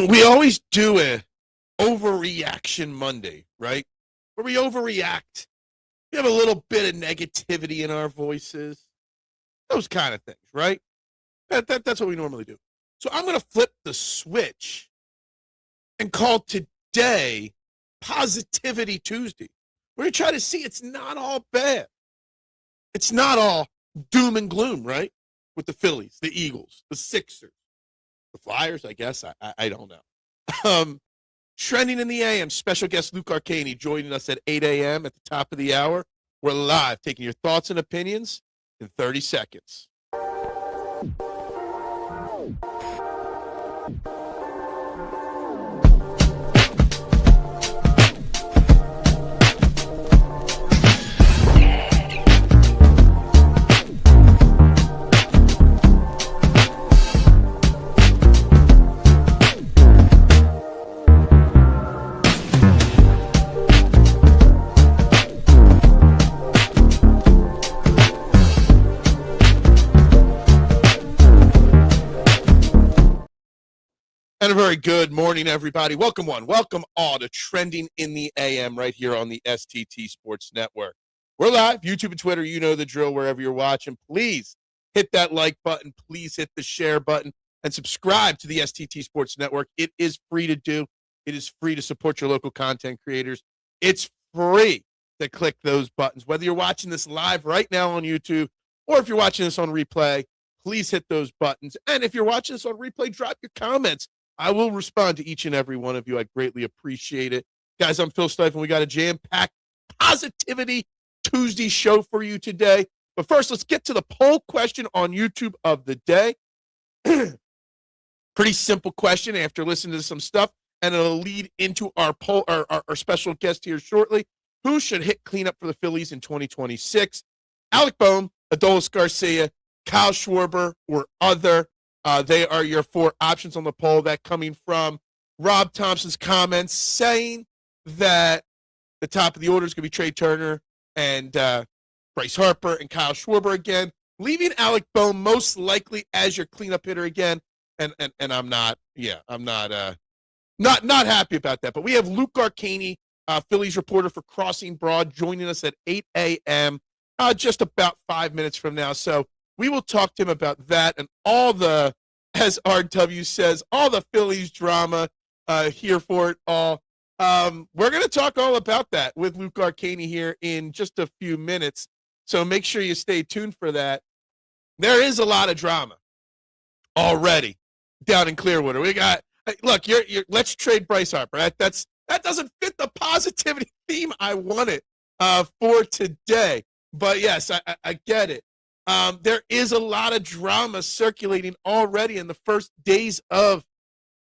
we always do a overreaction Monday, right? Where we overreact. We have a little bit of negativity in our voices. Those kind of things, right? That's what we normally do. So I'm going to flip the switch and call today Positivity Tuesday. We're going to try to see it's not all bad. It's not all doom and gloom, right? With the Phillies, the Eagles, the Sixers, the Flyers, I guess. I don't know. Trending in the AM, special guest Luke Arcaini joining us at 8 a.m. at the top of the hour. We're live, taking your thoughts and opinions in 30 seconds. And a very good morning, everybody. Welcome all to Trending in the AM right here on the STT Sports Network. We're live, YouTube and Twitter. You know the drill wherever you're watching. Please hit that like button. Please hit the share button and subscribe to the STT Sports Network. It is free to do. It is free to support your local content creators. It's free to click those buttons. Whether you're watching this live right now on YouTube or if you're watching this on replay, please hit those buttons. And if you're watching this on replay, drop your comments. I will respond to each and every one of you. I greatly appreciate it. Guys, I'm Phil Stiefel. We got a jam-packed Positivity Tuesday show for you today. But first, let's get to the poll question on YouTube of the day. Pretty simple question after listening to some stuff, and it'll lead into our poll, our special guest here shortly. Who should hit cleanup for the Phillies in 2026? Alec Bohm, Adolis Garcia, Kyle Schwarber, or other. They are your four options on the poll. That coming from Rob Thompson's comments saying that the top of the order is going to be Trey Turner and Bryce Harper and Kyle Schwarber again, leaving Alec Bohm most likely as your cleanup hitter again. And I'm not happy about that. But we have Luke Arcaini, Phillies reporter for Crossing Broad, joining us at 8 a.m. Just about 5 minutes from now. So we will talk to him about that and all the, as RW says, all the Phillies drama here for it all. We're going to talk all about that with Luke Arcaini here in just a few minutes. So make sure you stay tuned for that. There is a lot of drama already down in Clearwater. We got, look, let's trade Bryce Harper. That doesn't fit the positivity theme I wanted for today. But yes, I get it. There is a lot of drama circulating already in the first days of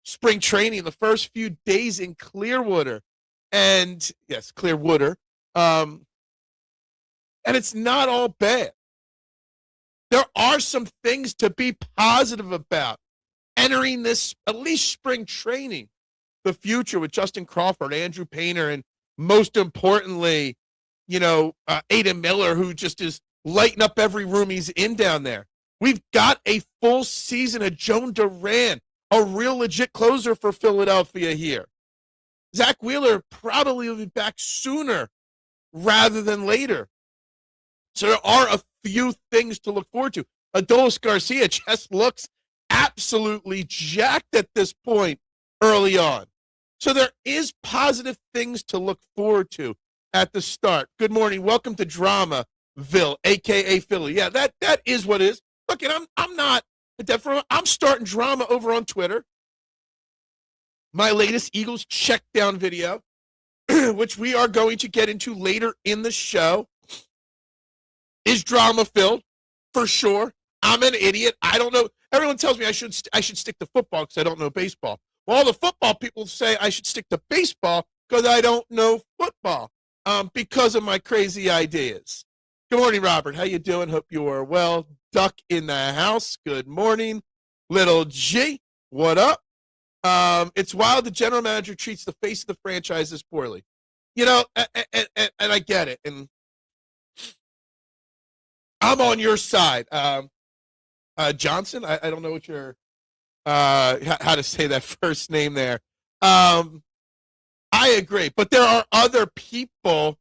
spring training, the first few days in Clearwater. And yes, Clearwater. And it's not all bad. There are some things to be positive about entering this, at least spring training, the future with Justin Crawford, Andrew Painter, and most importantly, Aiden Miller, who just is lighting up every room he's in down there. We've got a full season of Jhoan Duran, a real legit closer for Philadelphia here. Zack Wheeler probably will be back sooner rather than later. So there are a few things to look forward to. Adolis Garcia just looks absolutely jacked at this point early on. So there is positive things to look forward to at the start. Good morning. Welcome to Dramaville, a.k.a. Philly. Yeah, that is what it is. Look, and I'm not I'm starting drama over on Twitter. My latest Eagles check down video, which we are going to get into later in the show, is drama-filled for sure. I'm an idiot. I don't know. Everyone tells me I should stick to football because I don't know baseball. Well, all the football people say I should stick to baseball because I don't know football because of my crazy ideas. Good morning, Robert. How you doing? Hope you are well. Duck in the house. Good morning. Little G, what up? It's wild the general manager treats the face of the franchise this poorly. And I get it. And I'm on your side. Johnson, I don't know what your how to say that first name there. I agree, but there are other people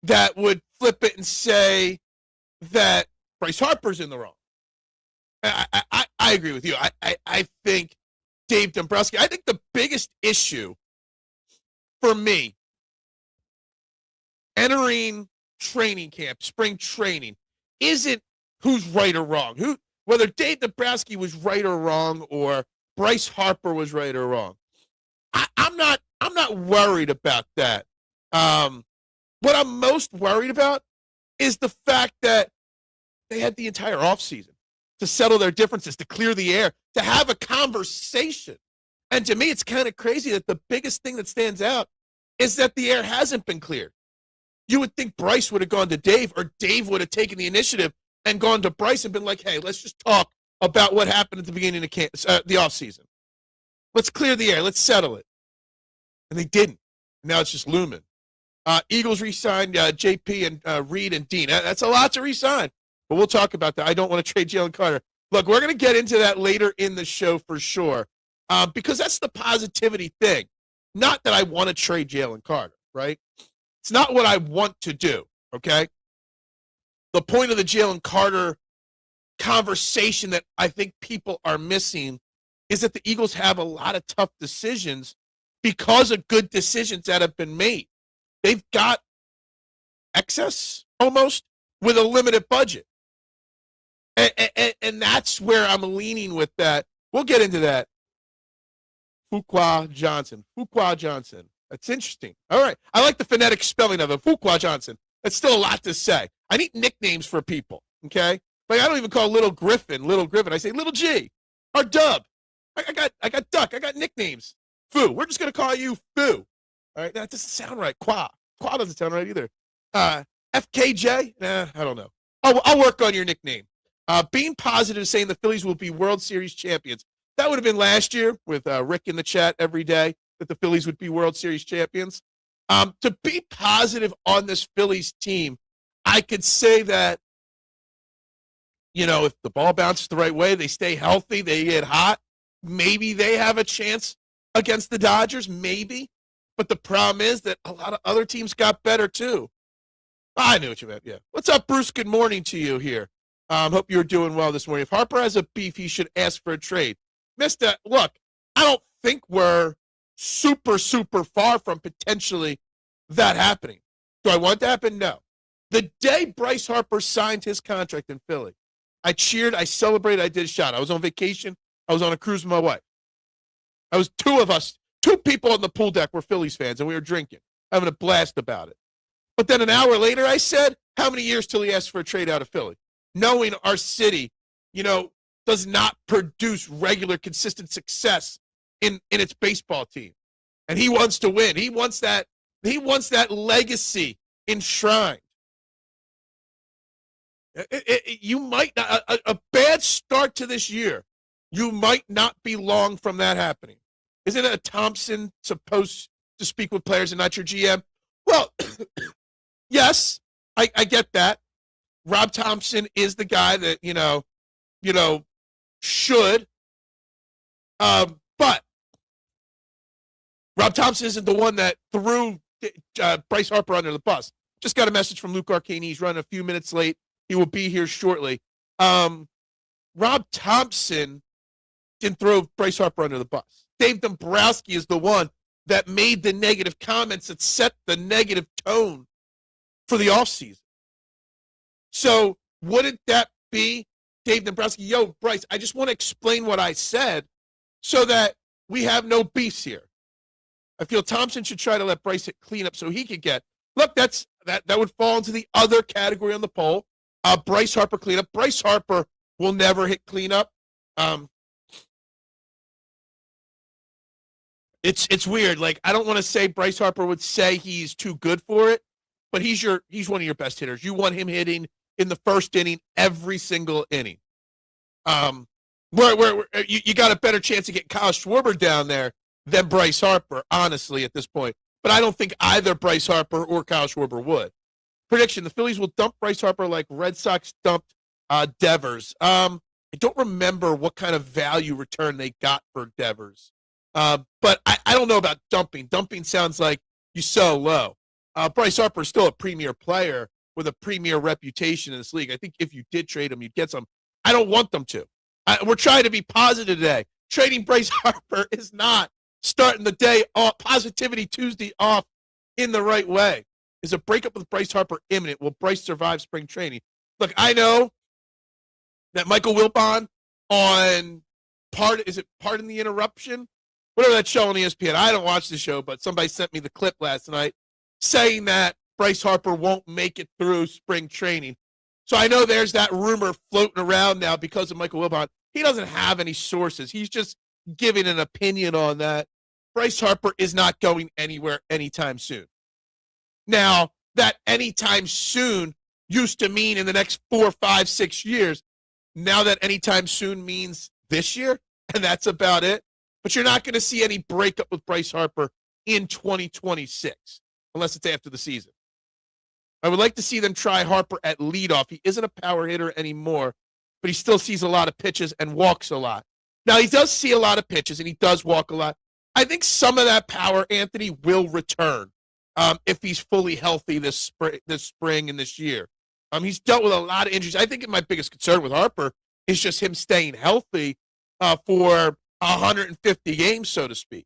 that would flip it and say that Bryce Harper's in the wrong. I agree with you. I think Dave Dombrowski, I think the biggest issue for me entering training camp, spring training, isn't who's right or wrong. Whether Dave Dombrowski was right or wrong or Bryce Harper was right or wrong. I'm not worried about that. What I'm most worried about is the fact that they had the entire offseason to settle their differences, to clear the air, to have a conversation. And to me, it's kind of crazy that the biggest thing that stands out is that the air hasn't been cleared. You would think Bryce would have gone to Dave, or Dave would have taken the initiative and gone to Bryce and been like, hey, let's just talk about what happened at the beginning of the offseason. Let's clear the air. Let's settle it. And they didn't. Now it's just looming. Eagles re-signed JP and Reed and Dean. That's a lot to re-sign. But we'll talk about that. I don't want to trade Jalen Carter. Look, we're going to get into that later in the show for sure, because that's the positivity thing. Not that I want to trade Jalen Carter, right? It's not what I want to do, okay? The point of the Jalen Carter conversation that I think people are missing is that the Eagles have a lot of tough decisions because of good decisions that have been made. They've got excess almost with a limited budget. And that's where I'm leaning with that. We'll get into that. Fuqua Johnson. That's interesting. All right. I like the phonetic spelling of it. Fuqua Johnson. That's still a lot to say. I need nicknames for people, okay? Like, I don't even call Little Griffin. I say Little G or Dub. I got Duck. I got nicknames. Foo. We're just going to call you Foo. All right? That doesn't sound right. Qua doesn't sound right either. FKJ? Nah, I don't know. I'll work on your nickname. Being positive, saying the Phillies will be World Series champions. That would have been last year with Rick in the chat every day, that the Phillies would be World Series champions. To be positive on this Phillies team, I could say that, if the ball bounces the right way, they stay healthy, they get hot, maybe they have a chance against the Dodgers, maybe. But the problem is that a lot of other teams got better too. I knew what you meant, yeah. What's up, Bruce? Good morning to you here. Hope you're doing well this morning. If Harper has a beef, he should ask for a trade. Mister, look, I don't think we're super, super far from potentially that happening. Do I want that to happen? No. The day Bryce Harper signed his contract in Philly, I cheered, I celebrated, I did a shot. I was on vacation. I was on a cruise with my wife. I was two people on the pool deck were Phillies fans, and we were drinking, having a blast about it. But then an hour later, I said, how many years till he asks for a trade out of Philly? Knowing our city, does not produce regular, consistent success in its baseball team. And he wants to win. He wants that legacy enshrined. You might not, a bad start to this year, you might not be long from that happening. Isn't a Thompson supposed to speak with players and not your GM? Well, yes, I get that. Rob Thompson is the guy that, should. But Rob Thompson isn't the one that threw Bryce Harper under the bus. Just got a message from Luke Arcaini. He's running a few minutes late. He will be here shortly. Rob Thompson didn't throw Bryce Harper under the bus. Dave Dombrowski is the one that made the negative comments that set the negative tone for the offseason. So wouldn't that be Dave Dombrowski? Yo, Bryce, I just want to explain what I said so that we have no beefs here. I feel Thompson should try to let Bryce hit cleanup so he could get. Look, that would fall into the other category on the poll. Bryce Harper cleanup. Bryce Harper will never hit cleanup. It's weird. Like, I don't want to say Bryce Harper would say he's too good for it, but he's one of your best hitters. You want him hitting in the first inning every single inning. Where you got a better chance of getting Kyle Schwarber down there than Bryce Harper, honestly, at this point. But I don't think either Bryce Harper or Kyle Schwarber would. Prediction: the Phillies will dump Bryce Harper like Red Sox dumped Devers. I I don't remember what kind of value return they got for Devers. But I don't know about dumping. Dumping sounds like you sell low. Bryce Harper is still a premier player with a premier reputation in this league. I think if you did trade him, you'd get some. I don't want them to. We're trying to be positive today. Trading Bryce Harper is not starting the day off, Positivity Tuesday off in the right way. Is a breakup with Bryce Harper imminent? Will Bryce survive spring training? Look, I know that Michael Wilbon on Pardon the Interruption? Whatever that show on ESPN. I don't watch the show, but somebody sent me the clip last night saying that Bryce Harper won't make it through spring training. So I know there's that rumor floating around now because of Michael Wilbon. He doesn't have any sources. He's just giving an opinion on that. Bryce Harper is not going anywhere anytime soon. Now, that anytime soon used to mean in the next 4, 5, 6 years. Now that anytime soon means this year, and that's about it. But you're not going to see any breakup with Bryce Harper in 2026, unless it's after the season. I would like to see them try Harper at leadoff. He isn't a power hitter anymore, but he still sees a lot of pitches and walks a lot. Now, he does see a lot of pitches, and he does walk a lot. I think some of that power, Anthony, will return if he's fully healthy this spring and this year. He's dealt with a lot of injuries. I think my biggest concern with Harper is just him staying healthy for 150 games, so to speak,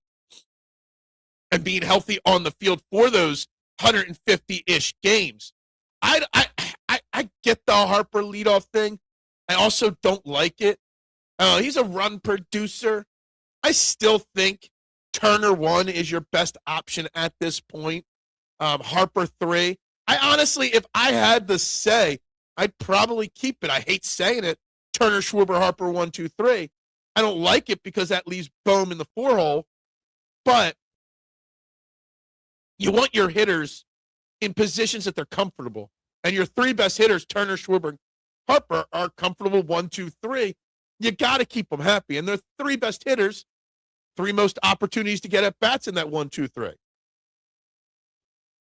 and being healthy on the field for those 150-ish games. I get the Harper leadoff thing. I also don't like it. He's a run producer. I still think Turner 1 is your best option at this point. Harper 3. I honestly, if I had to say, I'd probably keep it. I hate saying it. Turner, Schwarber, Harper 1, 2, 3. I don't like it because that leaves Bohm in the 4 hole. But you want your hitters in positions that they're comfortable. And your 3 best hitters, Turner, Schwarber, Harper, are comfortable 1, 2, 3. You got to keep them happy. And their 3 best hitters, 3 most opportunities to get at bats in that 1, 2, 3.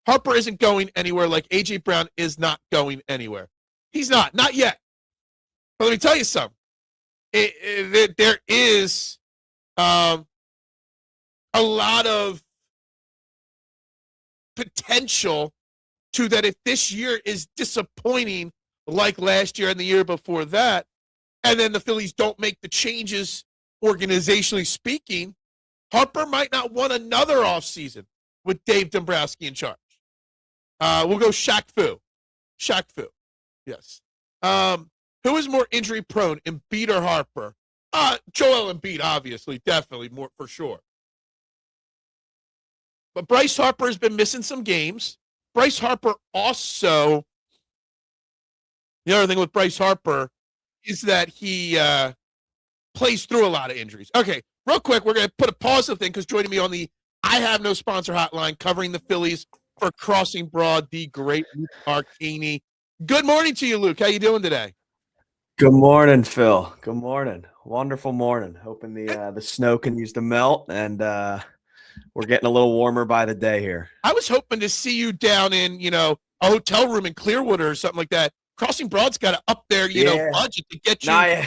Harper isn't going anywhere like A.J. Brown is not going anywhere. He's not yet. But let me tell you something. There is a lot of potential to that if this year is disappointing like last year and the year before that, and then the Phillies don't make the changes organizationally speaking, Harper might not want another offseason with Dave Dombrowski in charge. We'll go Shaq Fu. Yes. Who is more injury prone, Embiid or Harper? Joel Embiid, obviously, definitely more for sure. But Bryce Harper has been missing some games. Bryce Harper also, the other thing with Bryce Harper is that he plays through a lot of injuries. Okay, real quick, we're going to put a pause on the thing because joining me on the I Have No Sponsor hotline covering the Phillies for Crossing Broad, the great Luke Arcaini. Good morning to you, Luke. How you doing today? Good morning, Phil. Good morning. Wonderful morning. Hoping the snow continues to melt and we're getting a little warmer by the day here. I was hoping to see you down in, a hotel room in Clearwater or something like that. Crossing Broad's got to up their, budget to get you,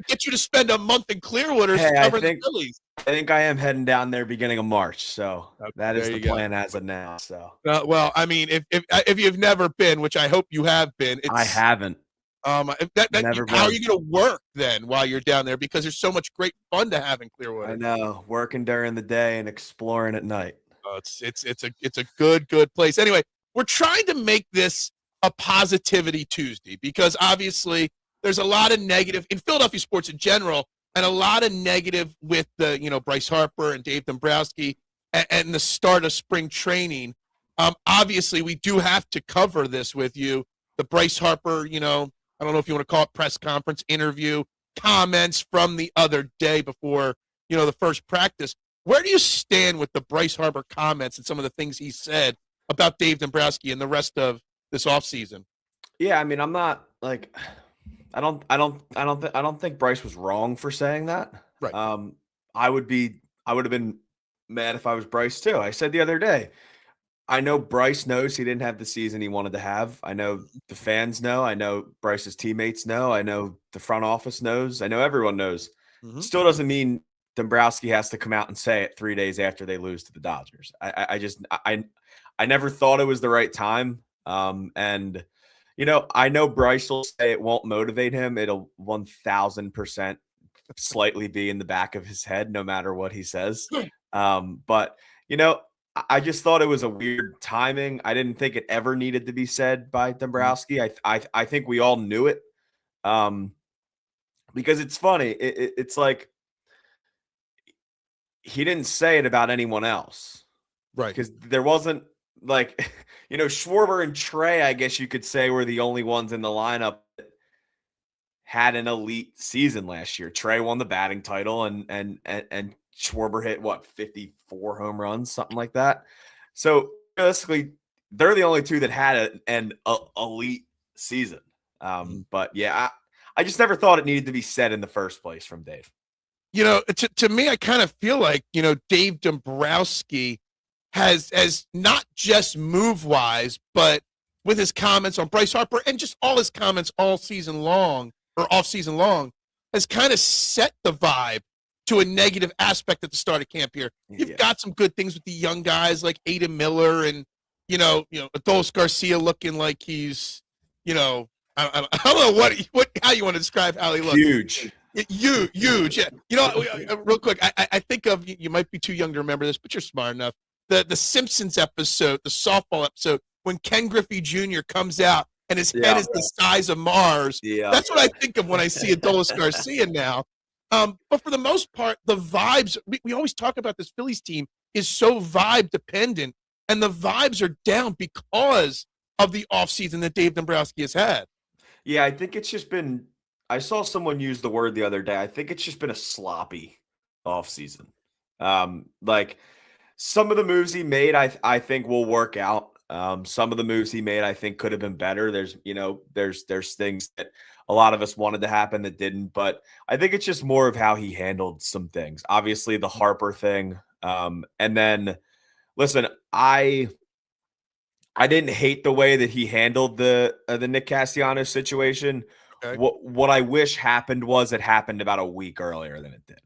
get you to spend a month in Clearwater covering the Phillies. I think I am heading down there beginning of March, so that is the plan as of now. So, well, I mean, if you've never been, which I hope you have been, I haven't. How are you going to work then while you're down there? Because there's so much great fun to have in Clearwater. I know, working during the day and exploring at night. Oh, it's a good place. Anyway, we're trying to make this a Positivity Tuesday because obviously there's a lot of negative in Philadelphia sports in general, and a lot of negative with the Bryce Harper and Dave Dombrowski and the start of spring training. Obviously, we do have to cover this with you. The Bryce Harper, I don't know if you want to call it press conference, interview, comments from the other day before, the first practice. Where do you stand with the Bryce Harper comments and some of the things he said about Dave Dombrowski and the rest of this offseason? Yeah, I mean, I'm not like I don't think Bryce was wrong for saying that. Right. I would have been mad if I was Bryce too. I said the other day, I know Bryce knows he didn't have the season he wanted to have. I know the fans know. I know Bryce's teammates know. I know the front office knows. I know everyone knows. Mm-hmm. Still doesn't mean Dombrowski has to come out and say it 3 days after they lose to the Dodgers. I never thought it was the right time. And I know Bryce will say it won't motivate him. It'll 1000% slightly be in the back of his head, no matter what he says. But I just thought it was a weird timing. I didn't think it ever needed to be said by Dombrowski. I think we all knew it. Because it's funny. It's like he didn't say it about anyone else. Right. Because there wasn't like, Schwarber and Trey, I guess you could say, were the only ones in the lineup that had an elite season last year. Trey won the batting title and Schwarber hit 54 home runs, something like that. So basically, they're the only two that had an elite season. But yeah, I just never thought it needed to be said in the first place from Dave. To me, I kind of feel like, Dave Dombrowski has not just move wise, but with his comments on Bryce Harper and just all his comments all season long or off season long has kind of set the vibe to a negative aspect at the start of camp here. You've got some good things with the young guys like Aiden Miller and, Adolis Garcia looking like he's, I don't know how you want to describe how he looks. Huge. Huge. Yeah. Real quick, I think of, you might be too young to remember this, but you're smart enough. The Simpsons episode, the softball episode, when Ken Griffey Jr. comes out and his head is the size of Mars. Yeah. That's what I think of when I see Adolis Garcia now. But for the most part, the vibes, we always talk about this Phillies team is so vibe dependent, and the vibes are down because of the offseason that Dave Dombrowski has had. Yeah, I think it's just been, I saw someone use the word the other day. I think it's just been a sloppy offseason. Like some of the moves he made, I think will work out. Some of the moves he made, I think could have been better. There's things that a lot of us wanted to happen that didn't, but I think it's just more of how he handled some things. Obviously the Harper thing. And then listen, I didn't hate the way that he handled the Nick Castellanos situation. Okay. What I wish happened was it happened about a week earlier than it did.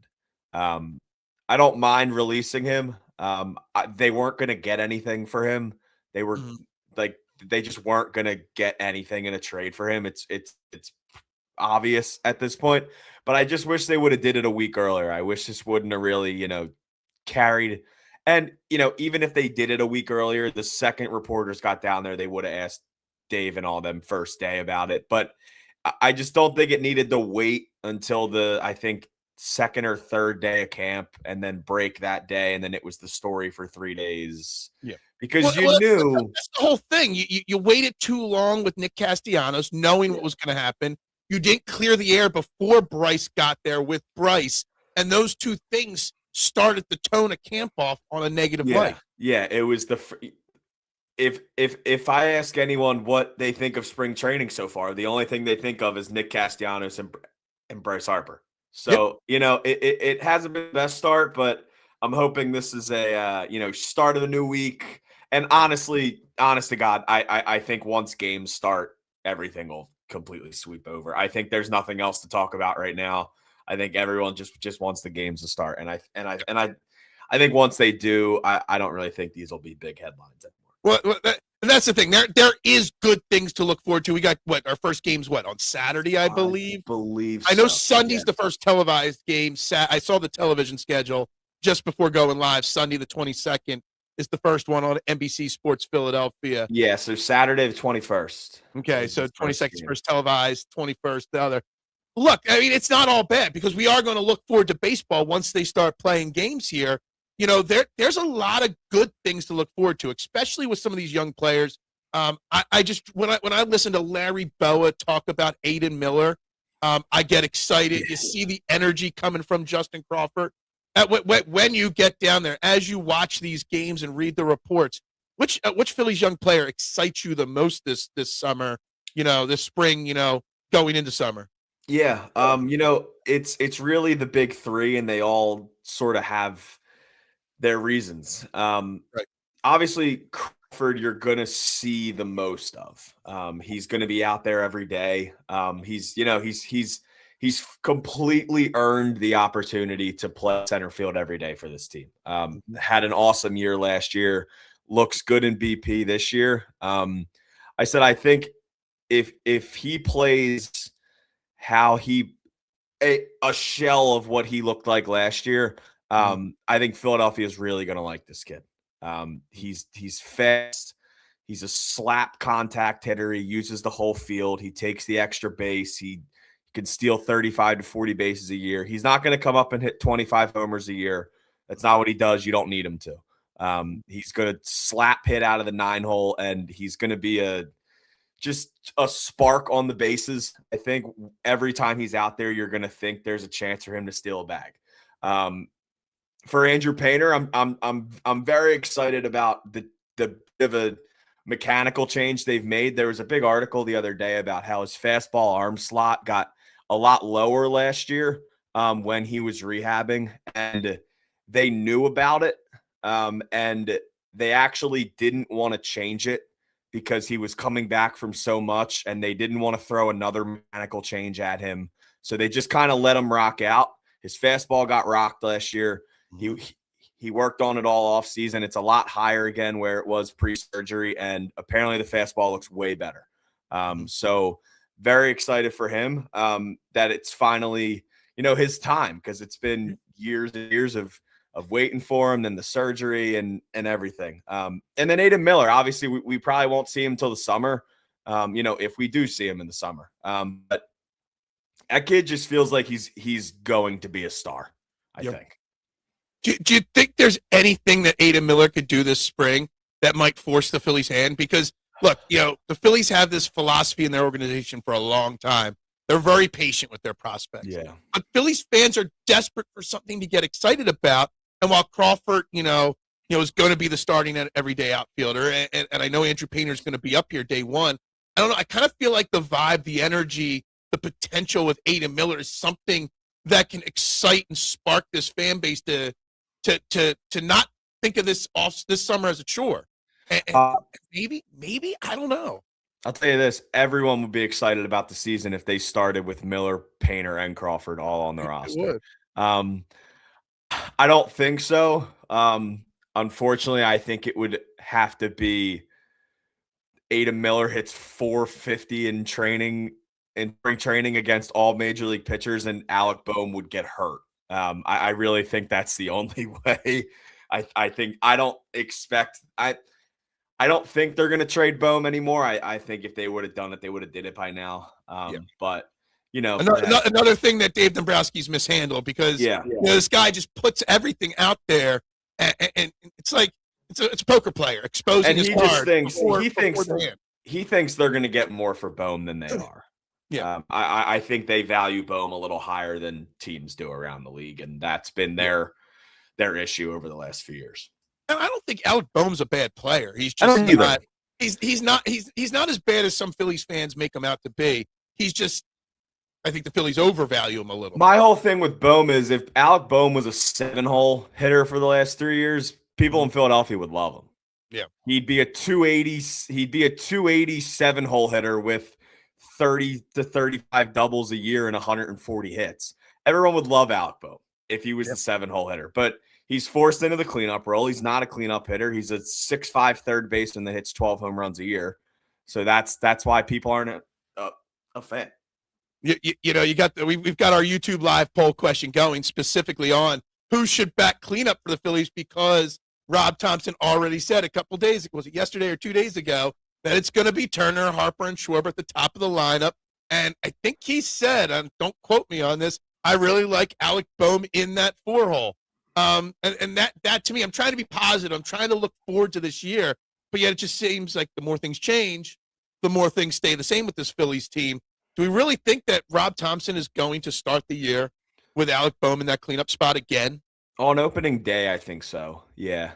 I don't mind releasing him. They weren't going to get anything for him. They were they just weren't going to get anything in a trade for him. It's obvious at this point, but I just wish they would have did it a week earlier. I wish this wouldn't have really, carried. And, even if they did it a week earlier, the second reporters got down there, they would have asked Dave and all them first day about it. But I just don't think it needed to wait until I think, second or third day of camp and then break that day. And then it was the story for 3 days. Yeah. Because you knew. That's the whole thing. You waited too long with Nick Castellanos, knowing what was going to happen. You didn't clear the air before Bryce got there with Bryce. And those two things started the tone of camp off on a negative light. Yeah, it was if I ask anyone what they think of spring training so far, the only thing they think of is Nick Castellanos and Bryce Harper. So, it hasn't been the best start, but I'm hoping this is a start of the new week. And honest to God, I think once games start, everything will completely sweep over. I think there's nothing else to talk about right now. I think everyone just wants the games to start, and I think once they do, I don't really think these will be big headlines anymore. Well, and that's the thing. There is good things to look forward to. We got our first game's on Saturday, I believe. I know Sunday's the first televised game. I saw the television schedule just before going live. Sunday the 22nd is the first one on NBC Sports Philadelphia. Yeah, so Saturday the 21st. Okay, so 22nd first televised, 21st the other. Look, I mean, it's not all bad because we are going to look forward to baseball once they start playing games here. There's a lot of good things to look forward to, especially with some of these young players. I just when I listen to Larry Boa talk about Aiden Miller, I get excited. You see the energy coming from Justin Crawford. When you get down there, as you watch these games and read the reports, which Phillies young player excites you the most this summer? This spring. Going into summer. Yeah, it's really the big three, and they all sort of have their reasons. Right. Obviously, you're going to see the most of. He's going to be out there every day. He's completely earned the opportunity to play center field every day for this team. Had an awesome year last year. Looks good in BP this year. I think if he plays how a shell of what he looked like last year, I think Philadelphia is really going to like this kid. He's fast. He's a slap contact hitter. He uses the whole field. He takes the extra base. He can steal 35 to 40 bases a year. He's not going to come up and hit 25 homers a year. That's not what he does. You don't need him to. He's going to slap hit out of the 9-hole, and he's going to be just a spark on the bases. I think every time he's out there, you're going to think there's a chance for him to steal a bag. For Andrew Painter, I'm very excited about the bit of a mechanical change they've made. There was a big article the other day about how his fastball arm slot got a lot lower last year when he was rehabbing, and they knew about it, and they actually didn't want to change it because he was coming back from so much, and they didn't want to throw another mechanical change at him. So they just kind of let him rock out. His fastball got rocked last year. He worked on it all off season. It's a lot higher again where it was pre-surgery, and apparently the fastball looks way better. So very excited for him that it's finally, his time, because it's been years and years of waiting for him, then the surgery and everything. And then Aiden Miller, obviously we probably won't see him until the summer, if we do see him in the summer. But that kid just feels like he's going to be a star, I think. Do you think there's anything that Aiden Miller could do this spring that might force the Phillies' hand? Because, look, the Phillies have this philosophy in their organization for a long time. They're very patient with their prospects. Yeah. But Phillies fans are desperate for something to get excited about. And while Crawford, is going to be the starting everyday outfielder, and I know Andrew Painter is going to be up here day one, I don't know. I kind of feel like the vibe, the energy, the potential with Aiden Miller is something that can excite and spark this fan base to not think of this summer as a chore. And maybe I don't know. I'll tell you this: everyone would be excited about the season if they started with Miller, Painter, and Crawford all on the roster. I don't think so. Unfortunately, I think it would have to be Aiden Miller hits 450 in training, in spring training against all major league pitchers, and Alec Boehm would get hurt. I really think that's the only way. I don't think they're going to trade Boehm anymore. I think if they would have done it, they would have did it by now. But another thing that Dave Dombrowski's mishandled, because this guy just puts everything out there, and it's like it's a poker player exposing his cards. He thinks they're going to get more for Boehm than they are. Yeah, I think they value Boehm a little higher than teams do around the league, and that's been their issue over the last few years. And I don't think Alec Boehm's a bad player. He's just not. He's not as bad as some Phillies fans make him out to be. He's just. I think the Phillies overvalue him a little. My whole thing with Boehm is if Alec Boehm was a 7-hole hitter for the last 3 years, people in Philadelphia would love him. Yeah, he'd be a 280. He'd be a 287-hole hitter with 30 to 35 doubles a year and 140 hits. Everyone would love Alec Boehm if he was a 7-hole hitter, but he's forced into the cleanup role. He's not a cleanup hitter. He's a 6'5" third baseman that hits 12 home runs a year. So that's why people aren't a fan. We've got our YouTube live poll question going specifically on who should back cleanup for the Phillies, because Rob Thompson already said a couple days, was it yesterday or 2 days ago, that it's going to be Turner, Harper, and Schwarber at the top of the lineup. And I think he said, don't quote me on this, I really like Alec Boehm in that 4-hole. And that to me, I'm trying to be positive. I'm trying to look forward to this year, but yet it just seems like the more things change, the more things stay the same with this Phillies team. Do we really think that Rob Thompson is going to start the year with Alec Boehm in that cleanup spot again? On opening day, I think so. Yeah.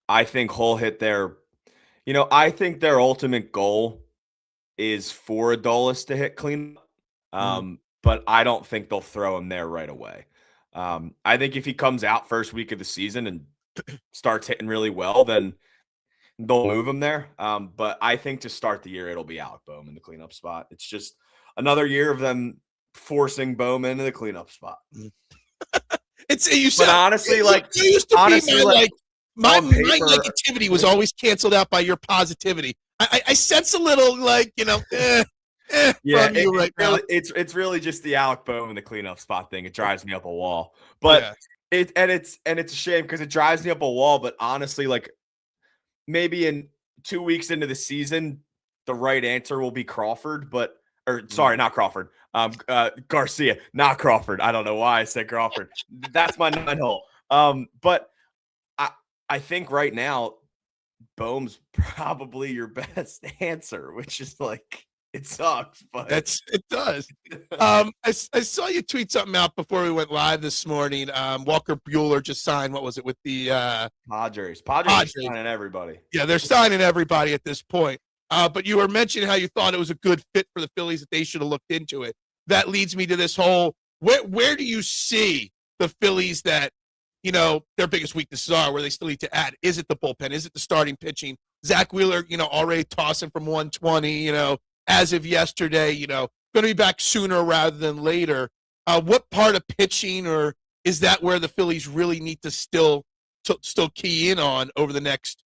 I think he'll hit I think their ultimate goal is for Adolis to hit cleanup. But I don't think they'll throw him there right away. I think if he comes out first week of the season and starts hitting really well, then they'll move him there. But I think to start the year, it'll be Alec Bohm in the cleanup spot. It's just another year of them forcing Bohm into the cleanup spot. But honestly, you used to be my paper, negativity was always canceled out by your positivity. I sense a little yeah, from you right now. It's really just the Alec Bohm and the cleanup spot thing. It drives me up a wall. But it's a shame because it drives me up a wall. But honestly, like maybe in 2 weeks into the season, the right answer will be Crawford. Not Crawford. Garcia, not Crawford. I don't know why I said Crawford. That's my 9-hole. But I think right now, Bohm's probably your best answer, which is like, it sucks, but it does. I saw you tweet something out before we went live this morning. Walker Buehler just signed. What was it with the Padres? Padres are signing everybody. Yeah, they're signing everybody at this point. But you were mentioning how you thought it was a good fit for the Phillies, that they should have looked into it. That leads me to this whole, where do you see the Phillies that, their biggest weaknesses are, where they still need to add? Is it the bullpen? Is it the starting pitching? Zack Wheeler, already tossing from 120, as of yesterday, going to be back sooner rather than later. What part of pitching, or is that where the Phillies really need to still key in on over the next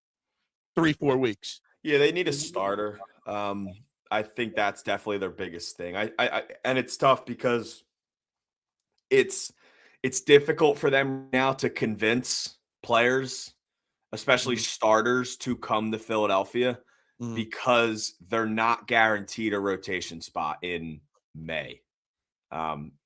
3-4 weeks? Yeah, they need a starter. I think that's definitely their biggest thing. I and it's tough because it's difficult for them now to convince players, especially starters, to come to Philadelphia because they're not guaranteed a rotation spot in May.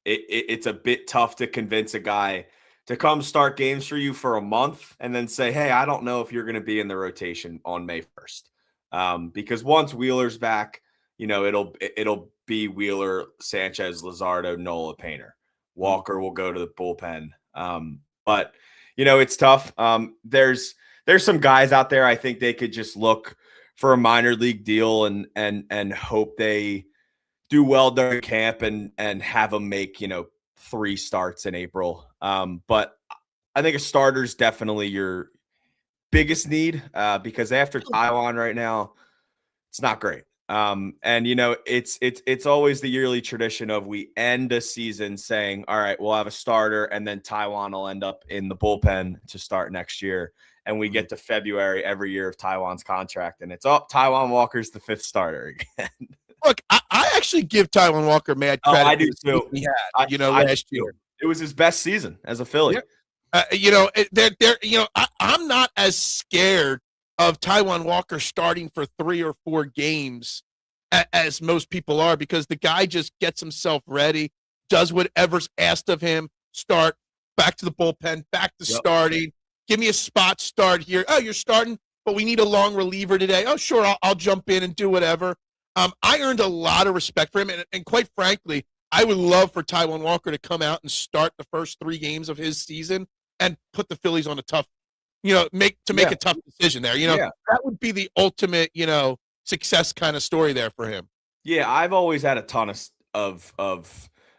It's a bit tough to convince a guy to come start games for you for a month and then say, hey, I don't know if you're going to be in the rotation on May 1st. Because once Wheeler's back, it'll be Wheeler, Sanchez, Luzardo, Nola, Painter. Walker will go to the bullpen. But it's tough. There's some guys out there. I think they could just look for a minor league deal and hope they do well during camp and have them make, 3 starts in April. But I think a starter is definitely your biggest need because after Taiwan right now, it's not great. And it's always the yearly tradition of we end a season saying, all right, we'll have a starter, and then Taiwan will end up in the bullpen to start next year. And we get to February every year of Taiwan's contract, and it's Taiwan Walker's the 5th starter again. Look, I actually give Taiwan Walker mad credit. I do too. He had, last year. It was his best season as a Philly. Yeah. I'm not as scared of Taiwan Walker starting for 3 or 4 games as most people are, because the guy just gets himself ready, does whatever's asked of him, start, back to the bullpen, back to starting, give me a spot start here. Oh, you're starting, but we need a long reliever today. Oh, sure, I'll jump in and do whatever. I earned a lot of respect for him, and quite frankly, I would love for Taiwan Walker to come out and start the first 3 games of his season and put the Phillies on a tough, make a tough decision there. That would be the ultimate, success kind of story there for him. Yeah, I've always had a ton of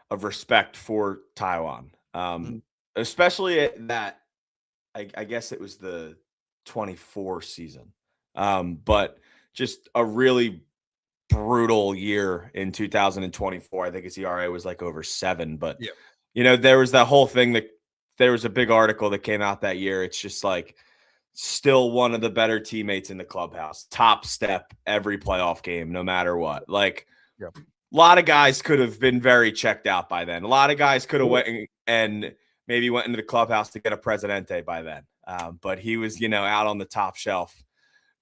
respect for Taiwan, especially at that. I guess it was the 24 season, but just a really brutal year in 2024. I think his ERA was like over 7, but there was that whole thing that there was a big article that came out that year. It's just like still one of the better teammates in the clubhouse, top step every playoff game, no matter what. Like a lot of guys could have been very checked out by then. A lot of guys could have went and maybe went into the clubhouse to get a Presidente by then. But he was, out on the top shelf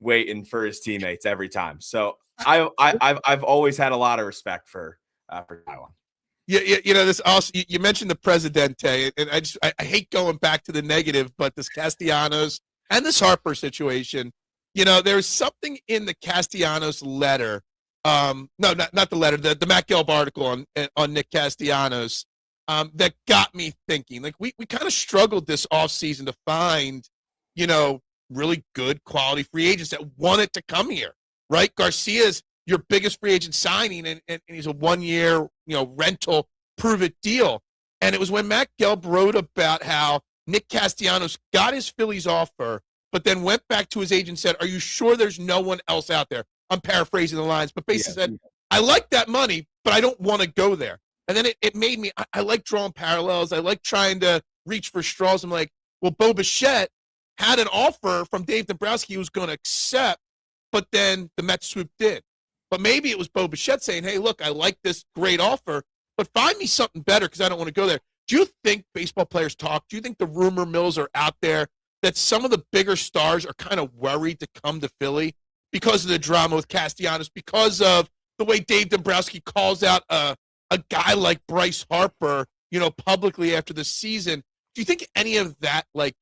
waiting for his teammates every time. So I've always had a lot of respect for Taiwan. Yeah, this also, you mentioned the Presidente, and I hate going back to the negative, but this Castellanos and this Harper situation, there's something in the Castellanos letter. No, not the letter, the Matt Gelb article on Nick Castellanos that got me thinking. Like we kind of struggled this offseason to find, really good quality free agents that wanted to come here, right? Garcia's your biggest free agent signing, and he's a 1-year, rental prove-it deal. And it was when Matt Gelb wrote about how Nick Castellanos got his Phillies offer, but then went back to his agent and said, "Are you sure there's no one else out there?" I'm paraphrasing the lines, but basically said, "I like that money, but I don't want to go there." And then it made me, I like drawing parallels. I like trying to reach for straws. I'm like, well, Bo Bichette had an offer from Dave Dombrowski he was going to accept, but then the Mets swooped in. But maybe it was Bo Bichette saying, hey, look, I like this great offer, but find me something better because I don't want to go there. Do you think baseball players talk? Do you think the rumor mills are out there that some of the bigger stars are kind of worried to come to Philly because of the drama with Castellanos, because of the way Dave Dombrowski calls out a guy like Bryce Harper, publicly after the season? Do you think any of that, like,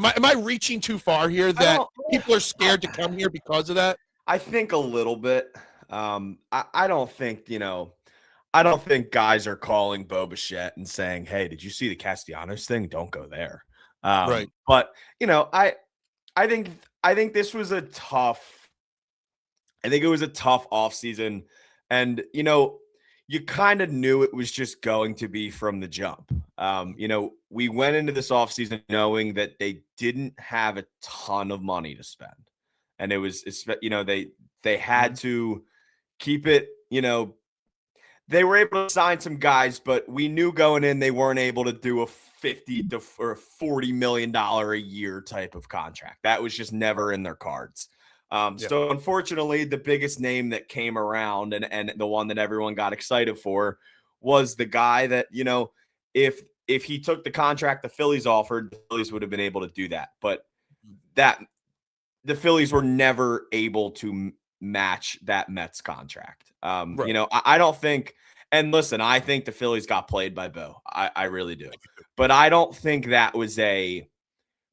am I reaching too far here that people are scared to come here because of that? I think a little bit. I don't think, I don't think guys are calling Bo Bichette and saying, hey, did you see the Castellanos thing? Don't go there. Right. But, I think this was a tough, I think it was a tough offseason. And, you kind of knew it was just going to be from the jump. We went into this offseason knowing that they didn't have a ton of money to spend. And it was, they had to keep it, they were able to sign some guys, but we knew going in they weren't able to do a $50 or $40 million a year type of contract. That was just never in their cards. So unfortunately, the biggest name that came around and the one that everyone got excited for was the guy that, if he took the contract the Phillies offered, the Phillies would have been able to do that. But the Phillies were never able to match that Mets contract. Right. I don't think, and listen, I think the Phillies got played by Bo. I really do. But I don't think that was a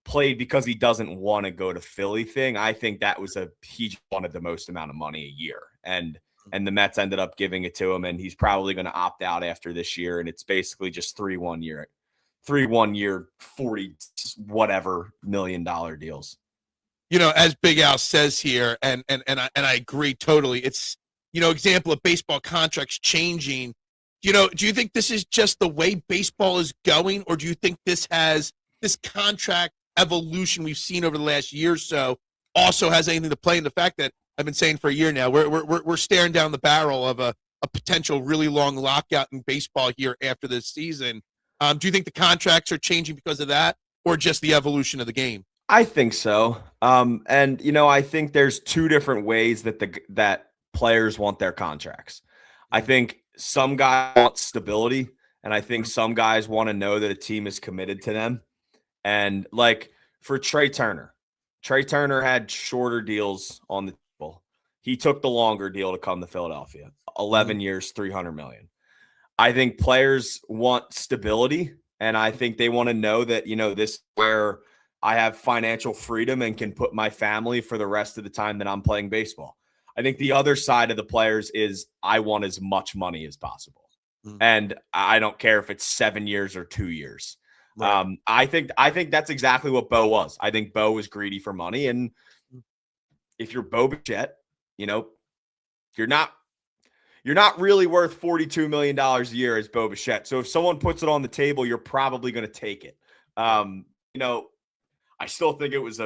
played because he doesn't want to go to Philly thing. I think that was he just wanted the most amount of money a year. And the Mets ended up giving it to him, and he's probably going to opt out after this year. And it's basically just 3 1 year, 40 whatever $1 million deals. As Big Al says here, and I agree totally. It's, example of baseball contracts changing. Do you think this is just the way baseball is going, or do you think this contract evolution we've seen over the last year or so also has anything to play in the fact that I've been saying for a year now, we're staring down the barrel of a potential really long lockout in baseball here after this season? Do you think the contracts are changing because of that, or just the evolution of the game? I think so. And I think there's two different ways that players want their contracts. I think some guys want stability, and I think some guys want to know that a team is committed to them. And like for Trey Turner had shorter deals on the table. He took the longer deal to come to Philadelphia. 11 years, $300 million. I think players want stability, and I think they want to know that, this is where I have financial freedom and can put my family for the rest of the time that I'm playing baseball. I think the other side of the players is I want as much money as possible. And I don't care if it's 7 years or 2 years. Right. I think that's exactly what Bo was. I think Bo was greedy for money. And if you're Bo Bichette, you're not really worth $42 million a year as Bo Bichette. So if someone puts it on the table, you're probably going to take it. I still think it was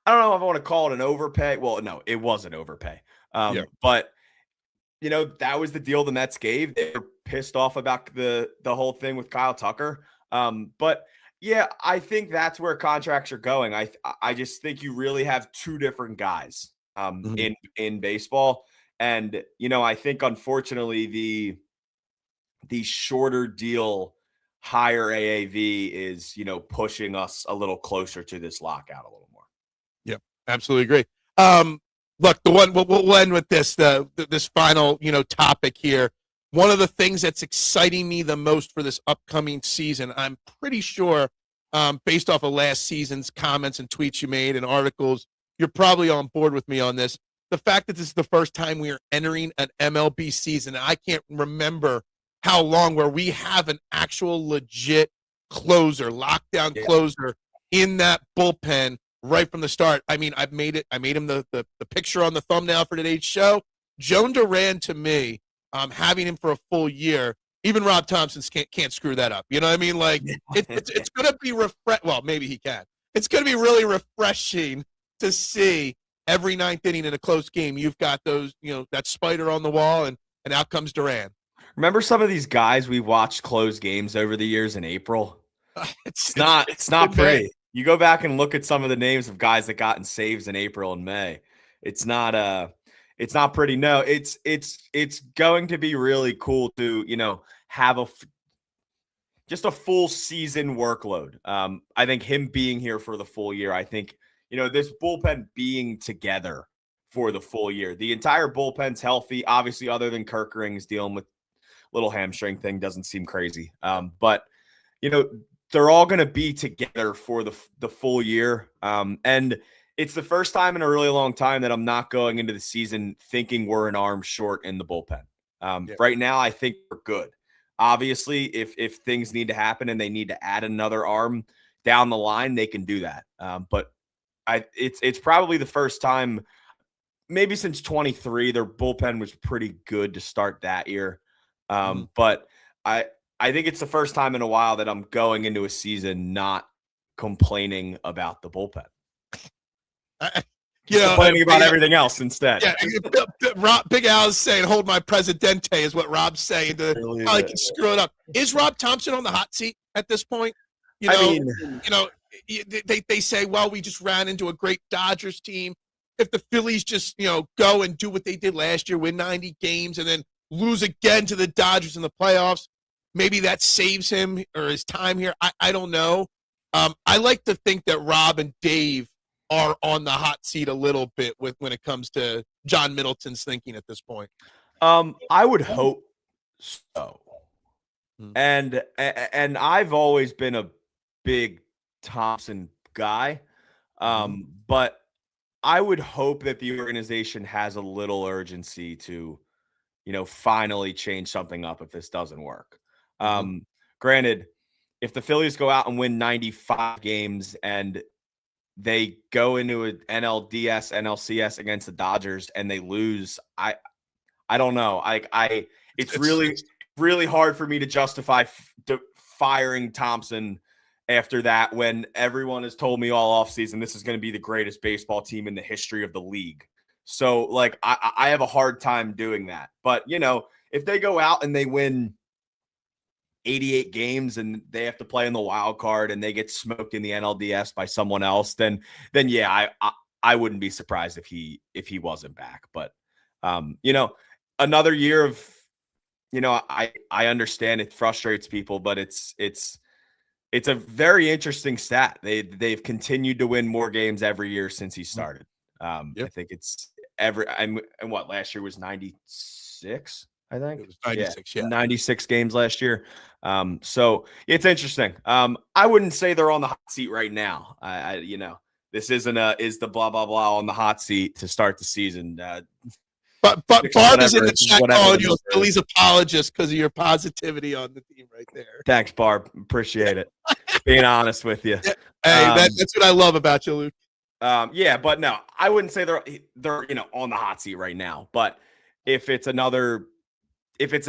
I don't know if I want to call it an overpay. Well, no, it was an overpay. But that was the deal the Mets gave. They were pissed off about the whole thing with Kyle Tucker. But yeah, I think that's where contracts are going. I just think you really have two different guys in baseball. And, I think unfortunately the shorter deal, higher AAV is, pushing us a little closer to this lockout a little more. Yep, absolutely agree. Look, we'll end with this final, topic here. One of the things that's exciting me the most for this upcoming season, I'm pretty sure, based off of last season's comments and tweets you made and articles, you're probably on board with me on this. The fact that this is the first time we are entering an MLB season, I can't remember how long where we have an actual legit closer, lockdown closer in that bullpen right from the start. I mean, I made him the picture on the thumbnail for today's show. Jhoan Duran, to me, having him for a full year, even Rob Thompson can't screw that up. You know what I mean? Like it's going to be well, maybe he can. it's going to be really refreshing to see every ninth inning in a close game. You've got those, that spider on the wall, and out comes Duran. Remember some of these guys we watched close games over the years in April? It's not pretty. You go back and look at some of the names of guys that got in saves in April and May. It's not pretty. No, it's going to be really cool to, have just a full season workload. I think him being here for the full year, I think, this bullpen being together for the full year. The entire bullpen's healthy, obviously, other than Kerkering is dealing with little hamstring thing, doesn't seem crazy. But they're all going to be together for the full year. And it's the first time in a really long time that I'm not going into the season thinking we're an arm short in the bullpen. Right now, I think we're good. Obviously, if things need to happen and they need to add another arm down the line, they can do that. But it's probably the first time, maybe since 23, their bullpen was pretty good to start that year. But I think it's the first time in a while that I'm going into a season not complaining about the bullpen. Complaining about everything else instead. Yeah, Big Al's saying, "Hold my Presidente," is what Rob's saying. I can screw it up. Is Rob Thompson on the hot seat at this point? They say, "Well, we just ran into a great Dodgers team. If the Phillies just go and do what they did last year, win 90 games, and then lose again to the Dodgers in the playoffs, maybe that saves him or his time here." I don't know. I like to think that Rob and Dave are on the hot seat a little bit when it comes to John Middleton's thinking at this point. I would hope so. And I've always been a big Thompson guy. But I would hope that the organization has a little urgency to, finally change something up if this doesn't work. Granted, if the Phillies go out and win 95 games and they go into an NLDS, NLCS against the Dodgers and they lose, I don't know. It's really hard for me to justify firing Thompson after that when everyone has told me all offseason this is going to be the greatest baseball team in the history of the league. So, I have a hard time doing that. But, if they go out and they win 88 games and they have to play in the wild card and they get smoked in the NLDS by someone else, then yeah, I wouldn't be surprised if he wasn't back. But another year of I understand it frustrates people, but it's a very interesting stat. They've continued to win more games every year since he started. I think it's last year was 96. I think it was 96. Yeah, 96 games last year. So it's interesting. I wouldn't say they're on the hot seat right now. This isn't is the blah blah blah on the hot seat to start the season. But Barb is in the chat calling you a Phillies apologist because of your positivity on the team right there. Thanks, Barb. Appreciate it. Being honest with you. Yeah. Hey, that's what I love about you, Luke. But no, I wouldn't say they're on the hot seat right now. But if it's an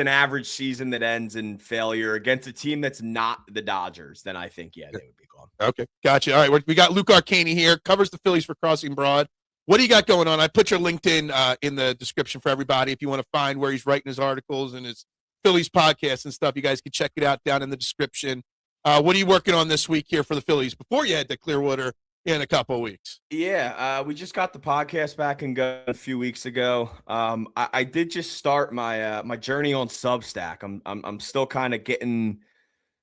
average season that ends in failure against a team that's not the Dodgers, then I think, they would be gone. Okay, gotcha. All right, we got Luke Arcaini here, covers the Phillies for Crossing Broad. What do you got going on? I put your LinkedIn in the description for everybody. If you want to find where he's writing his articles and his Phillies podcast and stuff, you guys can check it out down in the description. What are you working on this week here for the Phillies before you head to Clearwater in a couple of weeks? Yeah, we just got the podcast back and go a few weeks ago. I did just start my my journey on Substack. I'm still kind of getting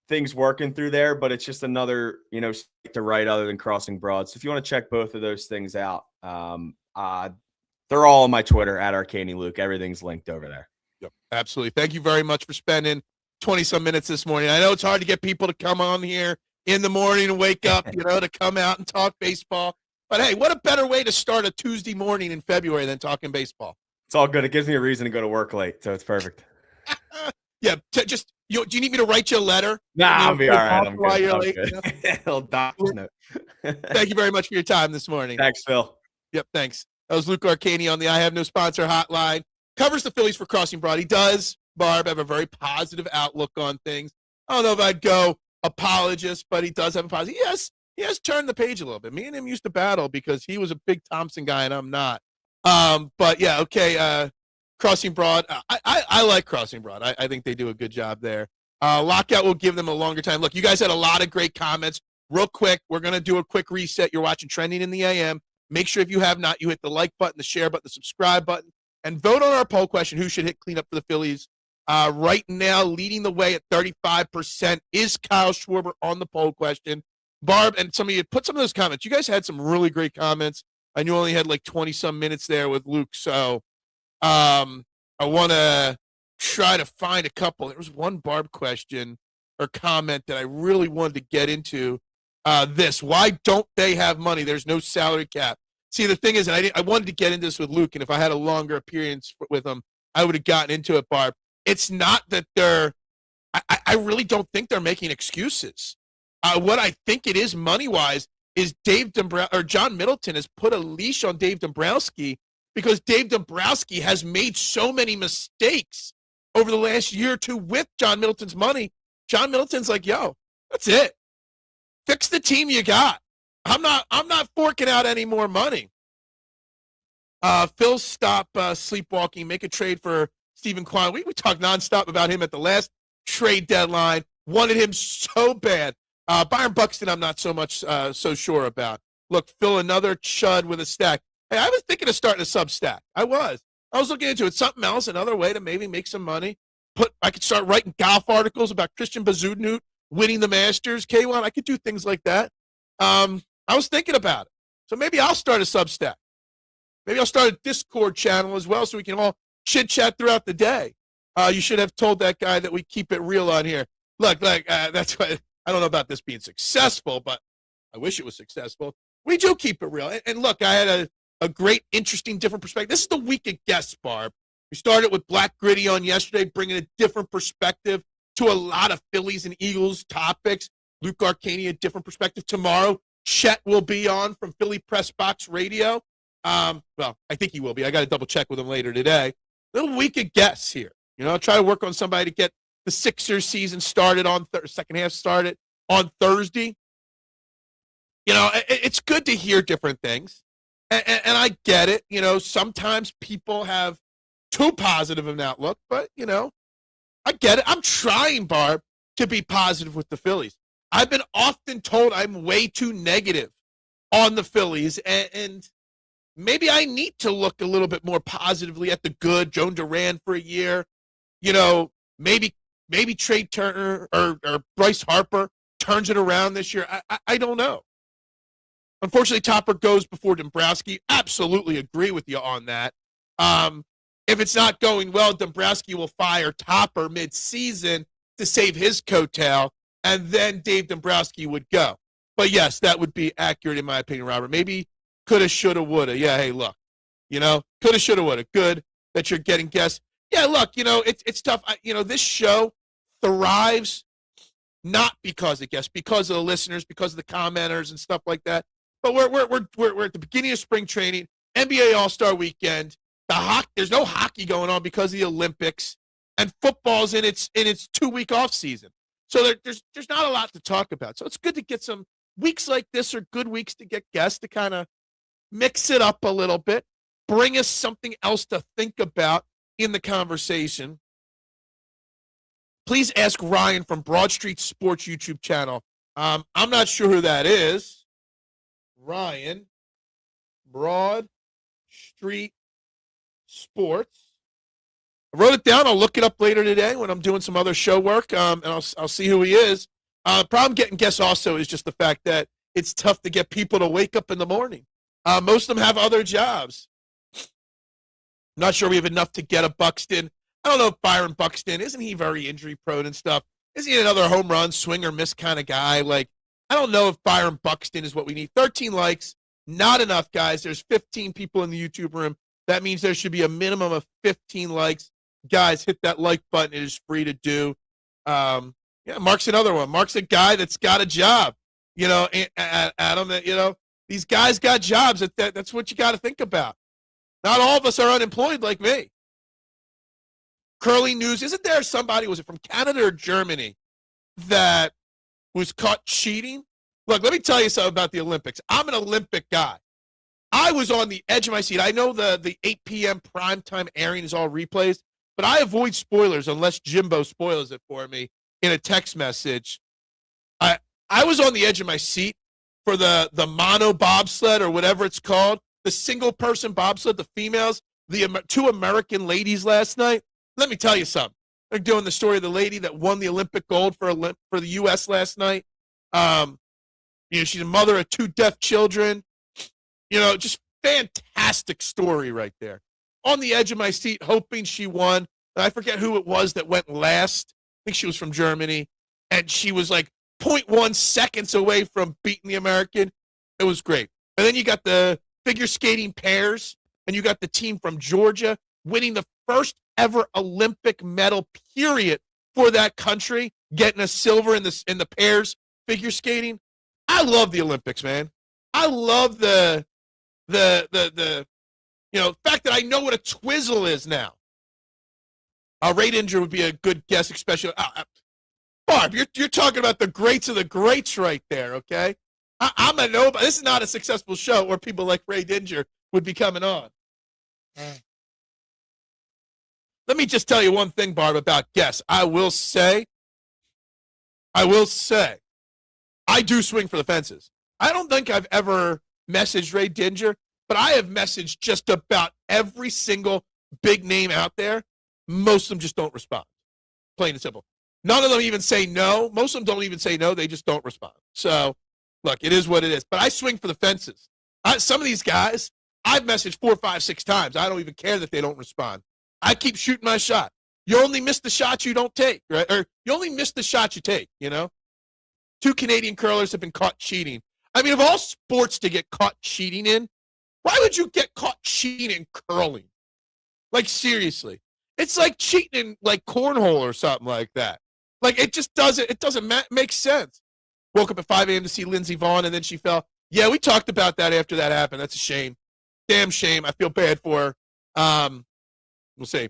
things working through there, but it's just another site to write other than Crossing Broad. So if you want to check both of those things out, they're all on my Twitter at Arcaini Luke. Everything's linked over there. Yep, absolutely. Thank you very much for spending 20-some minutes this morning. I know it's hard to get people to come on here in the morning and wake up, to come out and talk baseball. But hey, what a better way to start a Tuesday morning in February than talking baseball? It's all good. It gives me a reason to go to work late, so it's perfect. Yeah, do you need me to write you a letter? Nah, I'll be all right. I'm good. You're late, Thank you very much for your time this morning. Thanks, Phil. Yep, thanks. That was Luke Arcaini on the I Have No Sponsor hotline. Covers the Phillies for Crossing Broad. He does, Barb, have a very positive outlook on things. I don't know if I'd go apologist, but he does have a positive. Yes, he has turned the page a little bit. Me and him used to battle because he was a big Thompson guy and I'm not. But yeah, okay. Crossing Broad. I like Crossing Broad. I think they do a good job there. Lockout will give them a longer time. Look, you guys had a lot of great comments. Real quick, we're going to do a quick reset. You're watching Trending in the AM. Make sure if you have not, you hit the like button, the share button, the subscribe button, and vote on our poll question, who should hit cleanup for the Phillies. Right now, leading the way at 35% is Kyle Schwarber on the poll question. Barb, and some of you, put some of those comments. You guys had some really great comments. I knew only had like 20-some minutes there with Luke, so I want to try to find a couple. There was one Barb question or comment that I really wanted to get into. This, why don't they have money? There's no salary cap. See, the thing is, and I wanted to get into this with Luke, and if I had a longer appearance with him, I would have gotten into it, Barb. It's not that I really don't think they're making excuses. What I think it is money-wise is John Middleton has put a leash on Dave Dombrowski because Dave Dombrowski has made so many mistakes over the last year or two with John Middleton's money. John Middleton's like, yo, that's it. Fix the team you got. I'm not forking out any more money. Phil, stop sleepwalking. Make a trade for Stephen Kwan. We talked nonstop about him at the last trade deadline. Wanted him so bad. Byron Buxton, I'm not so much so sure about. Look, Phil, another chud with a stack. Hey, I was thinking of starting a Substack. I was looking into it. Something else, another way to maybe make some money. I could start writing golf articles about Christian Bezudnut winning the Masters. K1, I could do things like that. I was thinking about it. So maybe I'll start a Substack. Maybe I'll start a Discord channel as well so we can all chit-chat throughout the day. You should have told that guy that we keep it real on here. Look, that's why I don't know about this being successful, but I wish it was successful. We do keep it real. And look, I had a great, interesting, different perspective. This is the week of guests, Barb. We started with Black Gritty on yesterday, bringing a different perspective to a lot of Phillies and Eagles topics. Luke Arcaini, a different perspective. Tomorrow, Chet will be on from Philly Press Box Radio. Well, I think he will be. I got to double check with him later today. Little week of guests here. Try to work on somebody to get the Sixers season started on second half started on Thursday. It's good to hear different things. And I get it. Sometimes people have too positive of an outlook, but, I get it. I'm trying, Barb, to be positive with the Phillies. I've been often told I'm way too negative on the Phillies, and maybe I need to look a little bit more positively at the good. Jhoan Duran for a year, maybe Trey Turner or Bryce Harper turns it around this year. I don't know. Unfortunately, Topper goes before Dombrowski. Absolutely agree with you on that. If it's not going well, Dombrowski will fire Topper mid-season to save his coattail, and then Dave Dombrowski would go. But yes, that would be accurate in my opinion, Robert. Maybe coulda, shoulda, woulda. Yeah, hey, look, coulda, shoulda, woulda. Good that you're getting guests. Yeah, look, it's tough. This show thrives not because of guests, because of the listeners, because of the commenters and stuff like that. But we're at the beginning of spring training, NBA All-Star Weekend. There's no hockey going on because of the Olympics, and football's in its 2-week off season. So there's not a lot to talk about. So it's good to get some weeks like this are good weeks to get guests to kind of mix it up a little bit, bring us something else to think about in the conversation. Please ask Ryan from Broad Street Sports YouTube channel. I'm not sure who that is. Ryan, Broad Street Sports. I wrote it down. I'll look it up later today when I'm doing some other show work, and I'll see who he is. Problem getting guests also is just the fact that it's tough to get people to wake up in the morning. Most of them have other jobs. I'm not sure we have enough to get a Buxton. I don't know if Byron Buxton, isn't he very injury prone and stuff? Is he another home run, swing or miss kind of guy? I don't know if Byron Buxton is what we need. 13 likes, not enough, guys. There's 15 people in the YouTube room. That means there should be a minimum of 15 likes. Guys, hit that like button. It is free to do. Mark's another one. Mark's a guy that's got a job. Adam, these guys got jobs. That's what you got to think about. Not all of us are unemployed like me. Curly news. Isn't there somebody, was it from Canada or Germany, that was caught cheating Look, let me tell you something about the Olympics. I'm an Olympic guy. I was on the edge of my seat. I know the 8 p.m. primetime airing is all replays, but I avoid spoilers unless Jimbo spoils it for me in a text message. I was on the edge of my seat for the mono bobsled or whatever it's called, the single person bobsled, the females, the two American ladies last night. Let me tell you something. They're doing the story of the lady that won the Olympic gold for the U.S. last night. She's a mother of 2 deaf children. Just fantastic story right there. On the edge of my seat, hoping she won. And I forget who it was that went last. I think she was from Germany. And she was like 0.1 seconds away from beating the American. It was great. And then you got the figure skating pairs, and you got the team from Georgia winning the first ever Olympic medal, period, for that country, getting a silver in the pairs figure skating. I love the Olympics, man. I love the fact that I know what a twizzle is now. Ray Dinger would be a good guest, especially. Barb, you're talking about the greats of the greats right there, okay? I'm a nobody. This is not a successful show where people like Ray Dinger would be coming on. Let me just tell you one thing, Barb, about guests. I will say, I do swing for the fences. I don't think I've ever messaged Ray Dinger, but I have messaged just about every single big name out there. Most of them just don't respond. Plain and simple. None of them even say no. Most of them don't even say no. They just don't respond. So, look, it is what it is. But I swing for the fences. Some of these guys, I've messaged 4, 5, 6 times. I don't even care that they don't respond. I keep shooting my shot. You only miss the shots you don't take, right? Or you only miss the shots you take, 2 Canadian curlers have been caught cheating. I mean, of all sports to get caught cheating in, why would you get caught cheating in curling? Like, seriously. It's like cheating in, like, cornhole or something like that. Like, it doesn't make sense. Woke up at 5 a.m. to see Lindsey Vonn, and then she fell. Yeah, we talked about that after that happened. That's a shame. Damn shame. I feel bad for her. We'll see.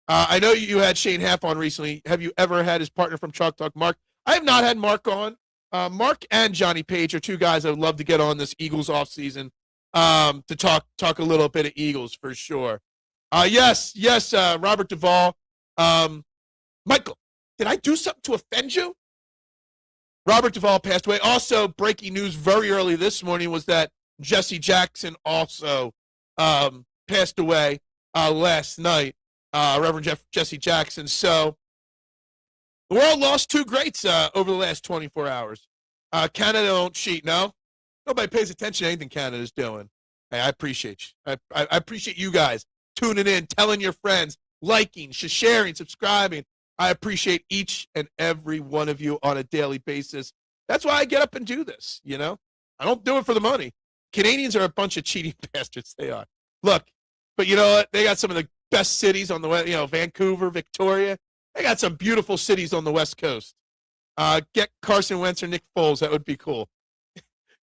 I know you had Shane Haff on recently. Have you ever had his partner from Chalk Talk, Mark? I have not had Mark on. Mark and Johnny Page are 2 guys I would love to get on this Eagles offseason to talk a little bit of Eagles for sure. Yes, Robert Duvall. Michael, did I do something to offend you? Robert Duvall passed away. Also, breaking news very early this morning was that Jesse Jackson also passed away last night, Reverend Jesse Jackson. So the world lost 2 greats over the last 24 hours. Canada don't cheat, no? Nobody pays attention to anything Canada's doing. Hey, I appreciate you. I appreciate you guys tuning in, telling your friends, liking, sharing, subscribing. I appreciate each and every one of you on a daily basis. That's why I get up and do this, I don't do it for the money. Canadians are a bunch of cheating bastards. They are. Look, but you know what? They got some of the best cities on the West, Vancouver, Victoria. They got some beautiful cities on the West Coast. Get Carson Wentz or Nick Foles. That would be cool.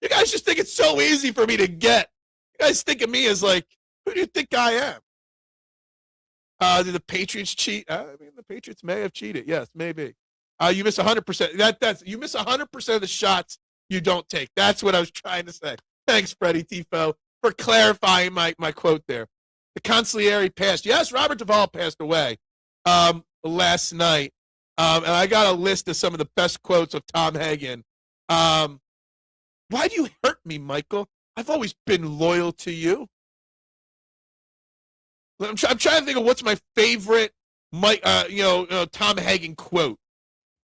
You guys just think it's so easy for me to get. You guys think of me as like, who do you think I am? Did the Patriots cheat? The Patriots may have cheated. Yes, maybe. You miss 100%. You miss 100% of the shots you don't take. That's what I was trying to say. Thanks, Freddie Tifo, for clarifying my quote there. The consigliere passed. Yes, Robert Duvall passed away last night. And I got a list of some of the best quotes of Tom Hagen. Why do you hurt me, Michael? I've always been loyal to you. I'm trying to think of what's my favorite Tom Hagen quote.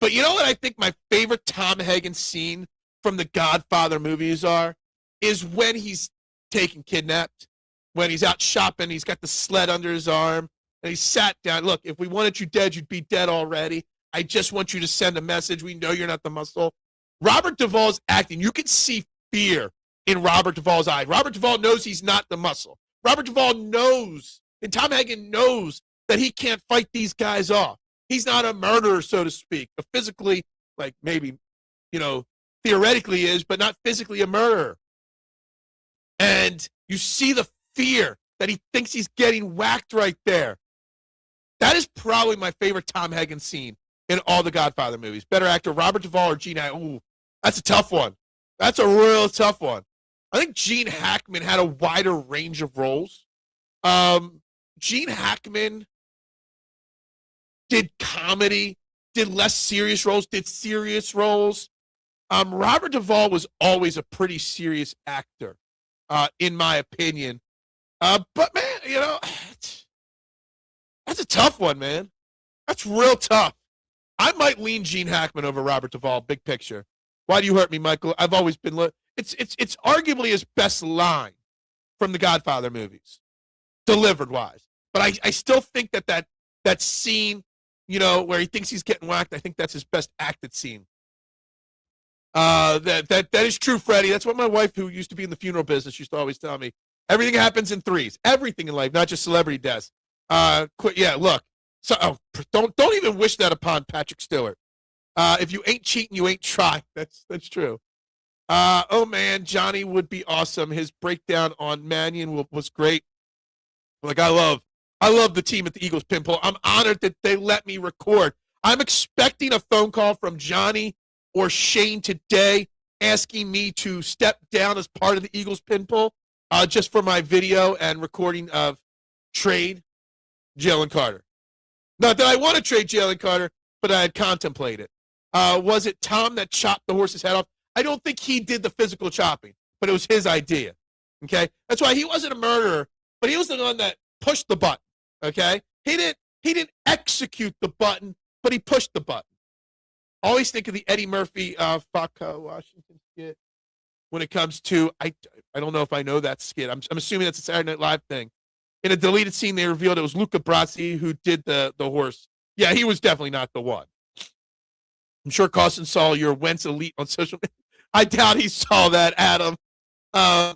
But you know what I think my favorite Tom Hagen scene from the Godfather movies is when he's taken kidnapped, when he's out shopping, he's got the sled under his arm, and he sat down. Look, if we wanted you dead, you'd be dead already. I just want you to send a message. We know you're not the muscle. Robert Duvall's acting. You can see fear in Robert Duvall's eye. Robert Duvall knows he's not the muscle. Robert Duvall knows, and Tom Hagen knows that he can't fight these guys off. He's not a murderer, so to speak. But physically, like maybe, theoretically is, but not physically a murderer. And you see the fear that he thinks he's getting whacked right there. That is probably my favorite Tom Hagen scene in all the Godfather movies. Better actor, Robert Duvall or Gene Hackman? Ooh, that's a tough one. That's a real tough one. I think Gene Hackman had a wider range of roles. Gene Hackman did comedy, did less serious roles, did serious roles. Robert Duvall was always a pretty serious actor, in my opinion. But man, that's a tough one, man. That's real tough. I might lean Gene Hackman over Robert Duvall, big picture. Why do you hurt me, Michael? I've always been it's arguably his best line from the Godfather movies, delivered wise. But I still think that scene, where he thinks he's getting whacked, I think that's his best acted scene. That is true, Freddie. That's what my wife, who used to be in the funeral business, used to always tell me. Everything happens in threes. Everything in life, not just celebrity deaths. Yeah, look. So don't even wish that upon Patrick Stewart. If you ain't cheating, you ain't trying. That's true. Oh man, Johnny would be awesome. His breakdown on Mannion was great. Like I love the team at the Eagles Pinpool. I'm honored that they let me record. I'm expecting a phone call from Johnny or Shane today asking me to step down as part of the Eagles Pinpool, just for my video and recording of trade Jalen Carter. Not that I want to trade Jalen Carter, but I had contemplated. Was it Tom that chopped the horse's head off? I don't think he did the physical chopping, but it was his idea. Okay? That's why he wasn't a murderer, but he was the one that pushed the button. Okay? He didn't execute the button, but he pushed the button. Always think of the Eddie Murphy Washington skit when it comes to I don't know if I know that skit. I'm assuming that's a Saturday Night Live thing. In a deleted scene, they revealed it was Luca Brasi who did the horse. Yeah, he was definitely not the one. I'm sure Carson saw your Wentz Elite on social media. I doubt he saw that, Adam. I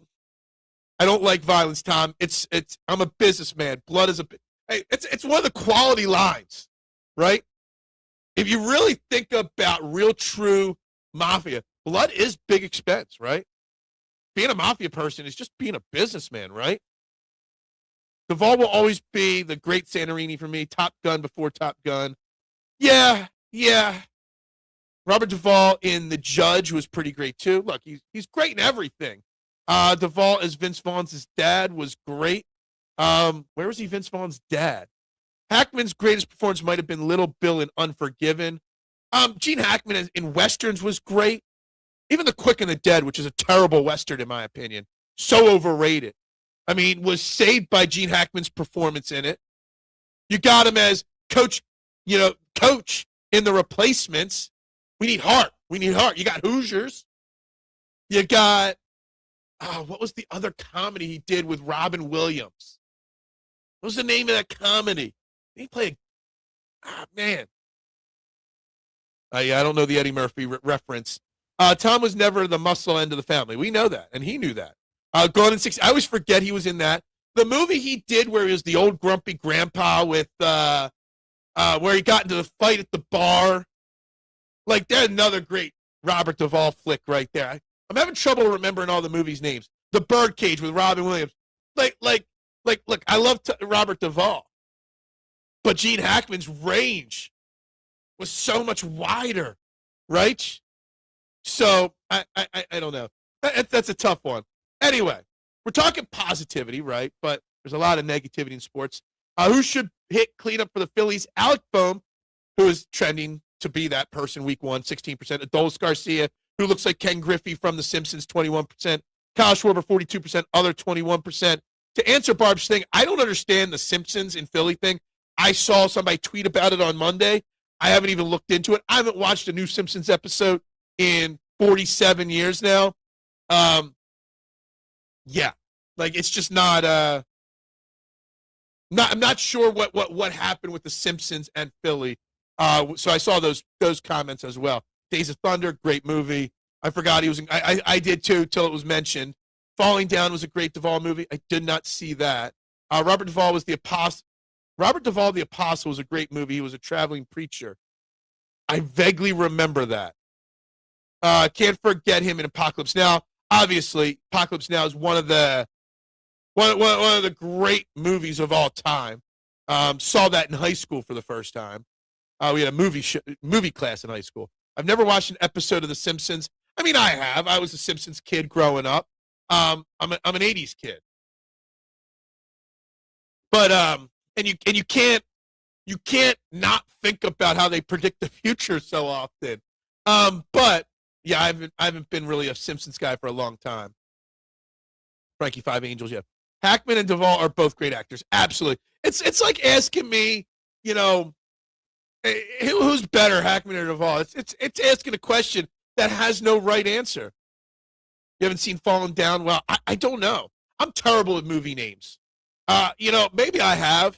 don't like violence, Tom. I'm a businessman. Blood is it's one of the quality lines, right? If you really think about real, true mafia, blood is big expense, right? Being a mafia person is just being a businessman, right? Duvall will always be the great Santorini for me. Top Gun before Top Gun. Yeah. Robert Duvall in The Judge was pretty great too. Look, he's great in everything. Duvall as Vince Vaughn's dad was great. Where was he Vince Vaughn's dad? Hackman's greatest performance might have been Little Bill in Unforgiven. Gene Hackman in Westerns was great. Even The Quick and the Dead, which is a terrible Western in my opinion. So overrated. I mean, was saved by Gene Hackman's performance in it. You got him as coach in The Replacements. We need heart. You got Hoosiers. You got, what was the other comedy he did with Robin Williams? What was the name of that comedy? He played, man. Yeah, I don't know the Eddie Murphy reference. Tom was never the muscle end of the family. We know that, and he knew that. Gone in 60. I always forget he was in that. The movie he did where he was the old grumpy grandpa with where he got into the fight at the bar. Like, there's another great Robert Duvall flick right there. I'm having trouble remembering all the movies' names. The Birdcage with Robin Williams. Look, I love Robert Duvall. But Gene Hackman's range was so much wider, right? So, I don't know. That's a tough one. Anyway, we're talking positivity, right? But there's a lot of negativity in sports. Who should hit cleanup for the Phillies? Alec Boehm, who is trending to be that person week 1, 16%. Adolis Garcia, who looks like Ken Griffey from The Simpsons, 21%. Kyle Schwarber, 42%. Other 21%. To answer Barb's thing, I don't understand the Simpsons in Philly thing. I saw somebody tweet about it on Monday. I haven't even looked into it. I haven't watched a new Simpsons episode in 47 years now. Yeah, like it's just not. I'm not sure what happened with the Simpsons and Philly. So I saw those comments as well. Days of Thunder, great movie. I forgot he was. I did too till it was mentioned. Falling Down was a great Duvall movie. I did not see that. Robert Duvall was the Apostle. Robert Duvall, the Apostle, was a great movie. He was a traveling preacher. I vaguely remember that. Can't forget him in Apocalypse Now. Obviously, Apocalypse Now is one of the great movies of all time. Saw that in high school for the first time. We had a movie class in high school. I've never watched an episode of The Simpsons. I mean, I have. I was a Simpsons kid growing up. I'm an '80s kid, but and you can't not think about how they predict the future so often. But yeah, I haven't been really a Simpsons guy for a long time. Frankie Five Angels, yeah. Hackman and Duvall are both great actors. Absolutely. It's like asking me, you know, who's better, Hackman or Duvall? It's asking a question that has no right answer. You haven't seen Falling Down? Well, I don't know. I'm terrible at movie names. Maybe I have.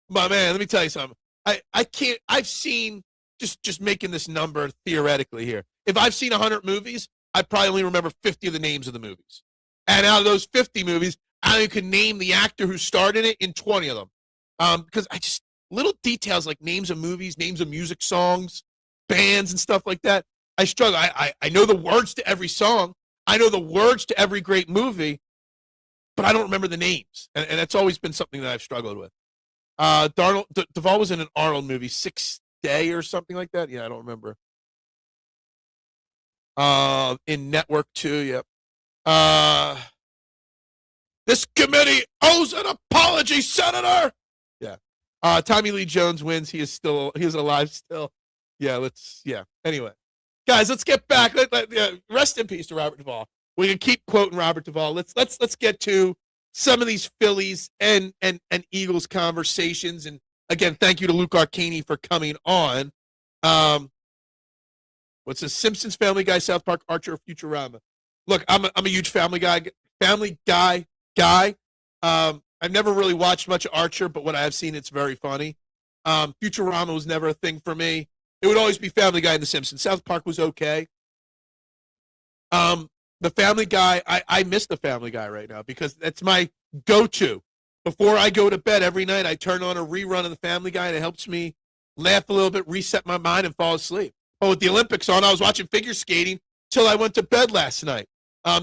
But man, let me tell you something. I can't. I've seen just making this number theoretically here. If I've seen 100 movies, I probably only remember 50 of the names of the movies. And out of those 50 movies, I only could name the actor who starred in it in 20 of them. Because I just little details like names of movies, names of music songs, bands, and stuff like that. I struggle. I know the words to every song. I know the words to every great movie, but I don't remember the names, and that's always been something that I've struggled with. Duvall was in an Arnold movie, Sixth Day or something like that. Yeah, I don't remember. In Network 2, yep. This committee owes an apology, Senator. Yeah. Tommy Lee Jones wins. He is alive still. Yeah. Anyway, guys, let's get back. Rest in peace to Robert Duvall. We can keep quoting Robert Duvall. Let's get to some of these Phillies and Eagles conversations. And again, thank you to Luke Arcaini for coming on. What's this? Simpsons, Family Guy, South Park, Archer, Futurama. Look, I'm a huge Family Guy guy. I've never really watched much of Archer, but what I have seen, it's very funny. Futurama was never a thing for me. It would always be Family Guy and The Simpsons. South Park was okay. The Family Guy, I miss the Family Guy right now because that's my go-to. Before I go to bed every night, I turn on a rerun of the Family Guy, and it helps me laugh a little bit, reset my mind, and fall asleep. Oh, with the Olympics on, I was watching figure skating till I went to bed last night.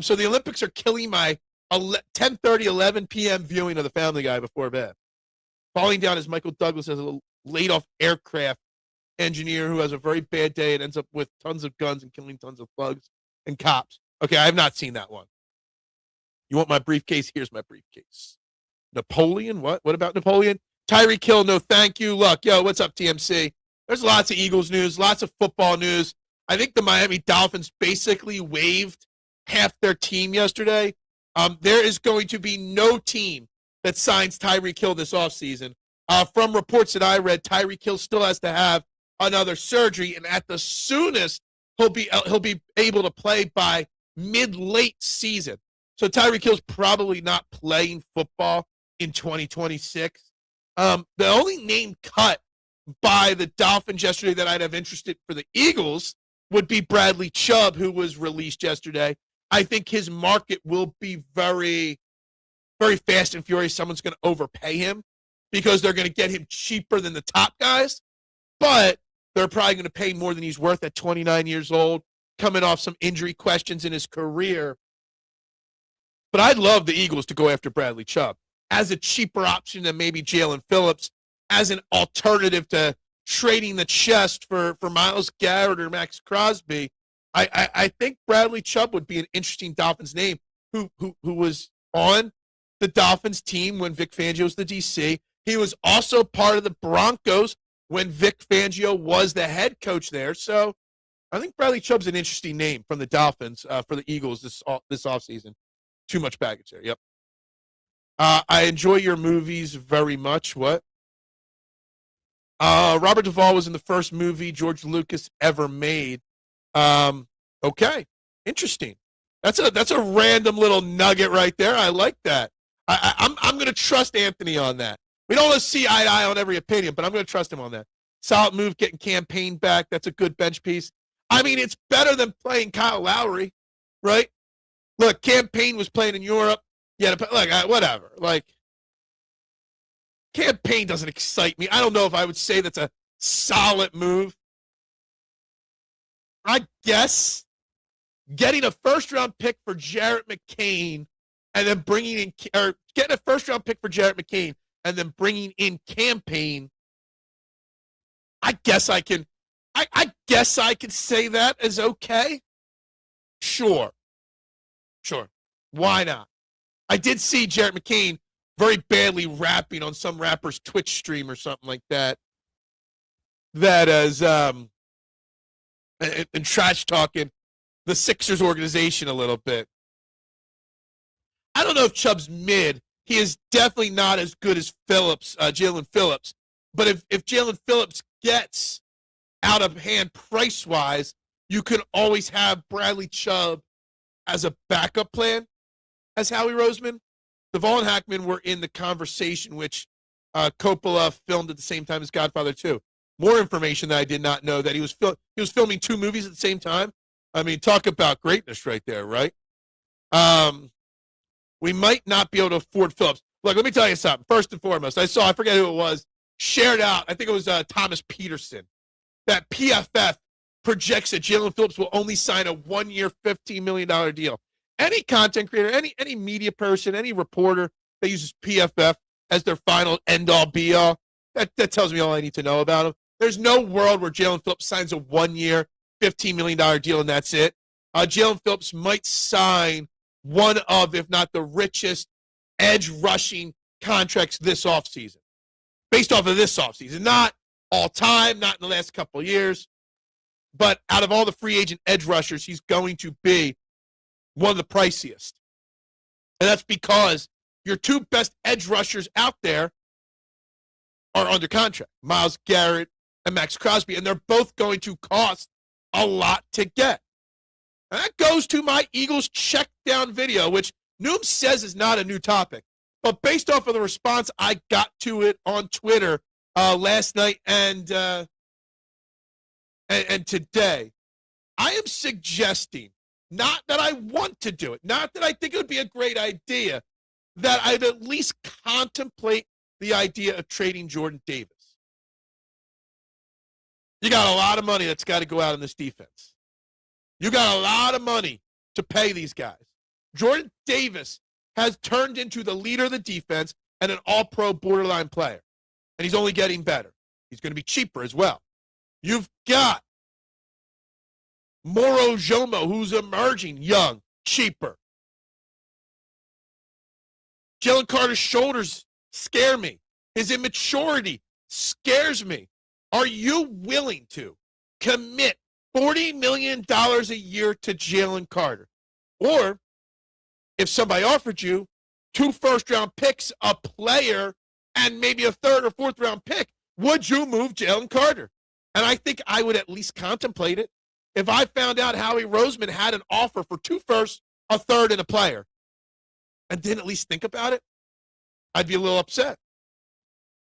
So the Olympics are killing my 10:30, 11 p.m. viewing of the Family Guy before bed. Falling Down is Michael Douglas as a laid-off aircraft engineer who has a very bad day and ends up with tons of guns and killing tons of thugs and cops. Okay, I have not seen that one. You want my briefcase? Here's my briefcase. Napoleon? What? What about Napoleon? Tyreek Hill, no thank you. Look, what's up, TMC? There's lots of Eagles news, lots of football news. I think the Miami Dolphins basically waived half their team yesterday. There is going to be no team that signs Tyreek Hill this offseason. From reports that I read, Tyreek Hill still has to have another surgery, and at the soonest, he'll be able to play by mid-late season. So Tyreek Hill's probably not playing football in 2026. The only name cut by the Dolphins yesterday that I'd have interested for the Eagles would be Bradley Chubb, who was released yesterday. I think his market will be very, very fast and furious. Someone's going to overpay him because they're going to get him cheaper than the top guys, but they're probably going to pay more than he's worth at 29 years old, coming off some injury questions in his career. But I'd love the Eagles to go after Bradley Chubb as a cheaper option than maybe Jalen Phillips, as an alternative to trading the chest for Myles Garrett or Max Crosby. I think Bradley Chubb would be an interesting Dolphins name who was on the Dolphins team when Vic Fangio was the DC. He was also part of the Broncos when Vic Fangio was the head coach there. So I think Bradley Chubb's an interesting name from the Dolphins for the Eagles this offseason. Too much baggage there. Yep. I enjoy your movies very much. What? Robert Duvall was in the first movie George Lucas ever made. Okay, interesting. That's a random little nugget right there. I like that. I'm going to trust Anthony on that. We don't want to see eye to eye on every opinion, but I'm going to trust him on that. Solid move, getting Campaign back. That's a good bench piece. I mean, it's better than playing Kyle Lowry, right? Look, Campaign was playing in Europe. Yeah, whatever. Like, Campaign doesn't excite me. I don't know if I would say that's a solid move. I guess getting a first-round pick for Jarrett McCain and then getting a first-round pick for Jarrett McCain and then bringing in Campaign, I guess I can say that is okay. Sure. Why not? I did see Jarrett McCain very badly rapping on some rapper's Twitch stream or something like that. That is, and trash talking the Sixers organization a little bit. I don't know if Chubb's mid. He is definitely not as good as Phillips, Jalen Phillips. But if Jalen Phillips gets out of hand price-wise, you could always have Bradley Chubb as a backup plan as Howie Roseman. Duvall and Hackman were in the conversation, which Coppola filmed at the same time as Godfather 2. More information that I did not know, that he was filming 2 movies at the same time. I mean, talk about greatness right there, right? We might not be able to afford Phillips. Look, let me tell you something. First and foremost, I forget who it was, shared out, I think it was Thomas Peterson, that PFF projects that Jalen Phillips will only sign a 1-year, $15 million deal. Any content creator, any media person, any reporter that uses PFF as their final end-all, be-all, that tells me all I need to know about him. There's no world where Jalen Phillips signs a 1-year, $15 million deal and that's it. Jalen Phillips might sign one of, if not the richest, edge rushing contracts this offseason. Based off of this offseason. Not all time, not in the last couple of years. But out of all the free agent edge rushers, he's going to be one of the priciest. And that's because your 2 best edge rushers out there are under contract. Myles Garrett and Max Crosby. And they're both going to cost a lot to get. And that goes to my Eagles check down video, which Noom says is not a new topic. But based off of the response I got to it on Twitter last night and today, I am suggesting, not that I want to do it, not that I think it would be a great idea, that I'd at least contemplate the idea of trading Jordan Davis. You got a lot of money that's got to go out in this defense. You got a lot of money to pay these guys. Jordan Davis has turned into the leader of the defense and an all-pro borderline player. And he's only getting better. He's going to be cheaper as well. You've got Moro Jomo, who's emerging, young, cheaper. Jalen Carter's shoulders scare me. His immaturity scares me. Are you willing to commit $40 million a year to Jalen Carter? Or if somebody offered you 2 first-round picks, a player, and maybe a 3rd or 4th-round pick, would you move Jalen Carter? And I think I would at least contemplate it. If I found out Howie Roseman had an offer for 2 firsts, a 3rd, and a player, and didn't at least think about it, I'd be a little upset.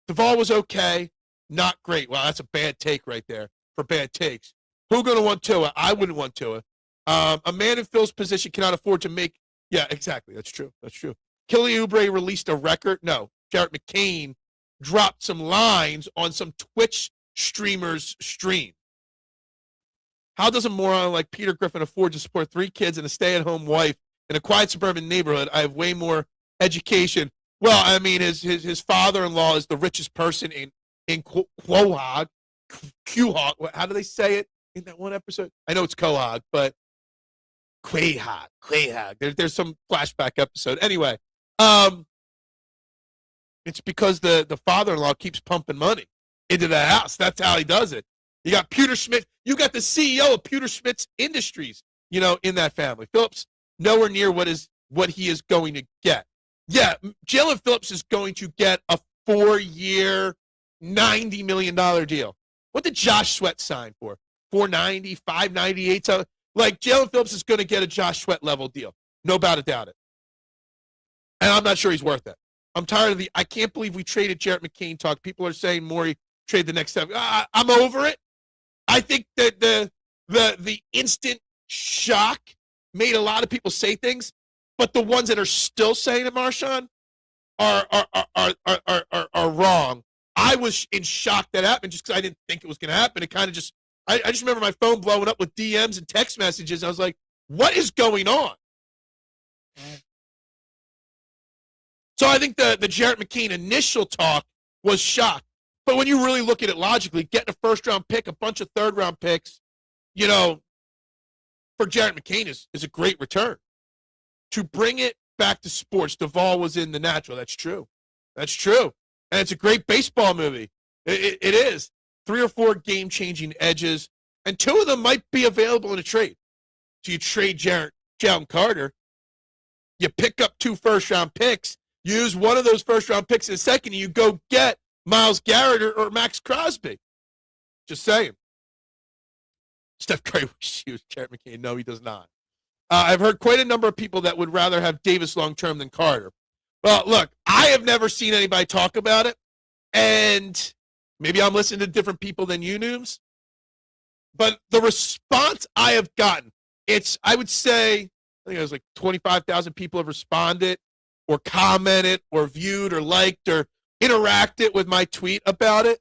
Duvall was okay, not great. Well, that's a bad take right there for bad takes. Who going to want Tua? I wouldn't want Tua. A man in Phil's position cannot afford to make. Yeah, exactly. That's true. Kelly Oubre released a record. No, Jarrett McCain dropped some lines on some Twitch streamer's stream. How does a moron like Peter Griffin afford to support 3 kids and a stay-at-home wife in a quiet suburban neighborhood? I have way more education. Well, I mean, his father-in-law is the richest person in Quahog. Quahog. How do they say it in that one episode? I know it's Quahog, but Quahog. There's some flashback episode. Anyway, it's because the father-in-law keeps pumping money into the house. That's how he does it. You got Pewter Schmidt. You got the CEO of Pewter Schmidt's Industries, in that family. Phillips, nowhere near what he is going to get. Yeah, Jalen Phillips is going to get a 4-year, $90 million deal. What did Josh Sweat sign for? $490, $598. So, Jalen Phillips is going to get a Josh Sweat level deal. No doubt about it. And I'm not sure he's worth it. I'm tired of I can't believe we traded Jarrett McCain talk. People are saying Morey trade the next step. I'm over it. I think that the instant shock made a lot of people say things, but the ones that are still saying it, Marshawn, are wrong. I was in shock that happened just because I didn't think it was going to happen. It kind of just, I just remember my phone blowing up with DMs and text messages. I was like, what is going on? So I think the Jarrett McCain initial talk was shock. But when you really look at it logically, getting a first-round pick, a bunch of third-round picks, for Jared McCain is a great return. To bring it back to sports, Duvall was in The Natural. That's true. That's true. And it's a great baseball movie. It is. 3 or 4 game-changing edges, and 2 of them might be available in a trade. So you trade Jalen Carter, you pick up 2 first-round picks, use one of those first-round picks in a second, and you go get Myles Garrett or Max Crosby. Just saying. Steph Curry wishes he was Jared McCain. No, he does not. I've heard quite a number of people that would rather have Davis long-term than Carter. Well, look, I have never seen anybody talk about it, and maybe I'm listening to different people than you, Nooms, but the response I have gotten, I would say, I think it was like 25,000 people have responded or commented or viewed or liked or interacted with my tweet about it,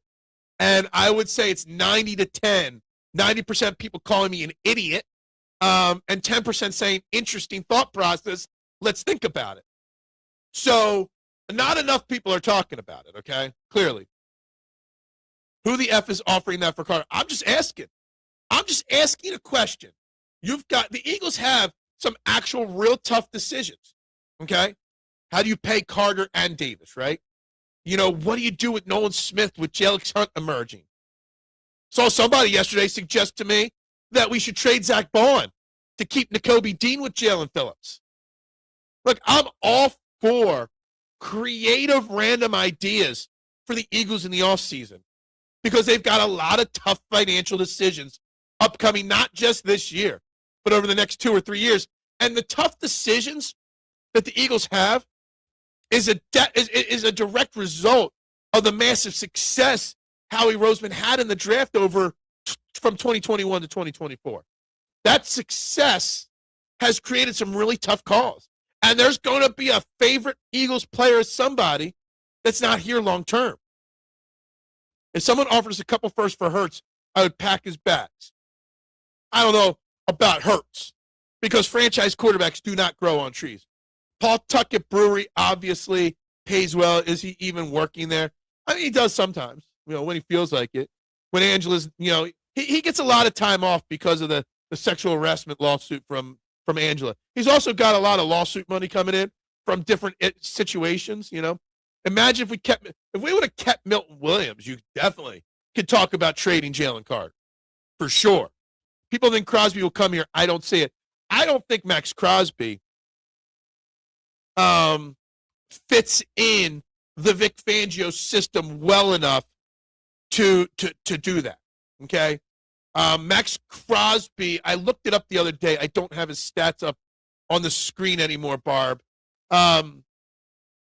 and I would say it's 90-10. 90% people calling me an idiot, and 10% saying interesting thought process. Let's think about it. So not enough people are talking about it, okay? Clearly. Who the F is offering that for Carter? I'm just asking. I'm just asking a question. The Eagles have some actual real tough decisions, okay? How do you pay Carter and Davis, right? What do you do with Nolan Smith with Jalyx Hunt emerging? Saw somebody yesterday suggest to me that we should trade Zach Bond to keep Nakobe Dean with Jalen Phillips. Look, I'm all for creative random ideas for the Eagles in the offseason because they've got a lot of tough financial decisions upcoming, not just this year, but over the next 2 or 3 years. And the tough decisions that the Eagles have is a direct result of the massive success Howie Roseman had in the draft from 2021 to 2024. That success has created some really tough calls. And there's going to be a favorite Eagles player as somebody that's not here long term. If someone offers a couple firsts for Hurts, I would pack his bags. I don't know about Hurts because franchise quarterbacks do not grow on trees. Paul Tuckett Brewery obviously pays well. Is he even working there? I mean, he does sometimes, when he feels like it. When Angela's, he gets a lot of time off because of the sexual harassment lawsuit from Angela. He's also got a lot of lawsuit money coming in from different situations, Imagine if we would have kept Milton Williams, you definitely could talk about trading Jalen Carter. For sure. People think Crosby will come here. I don't see it. I don't think Max Crosby fits in the Vic Fangio system well enough to do that. Okay. Max Crosby, I looked it up the other day. I don't have his stats up on the screen anymore, Barb.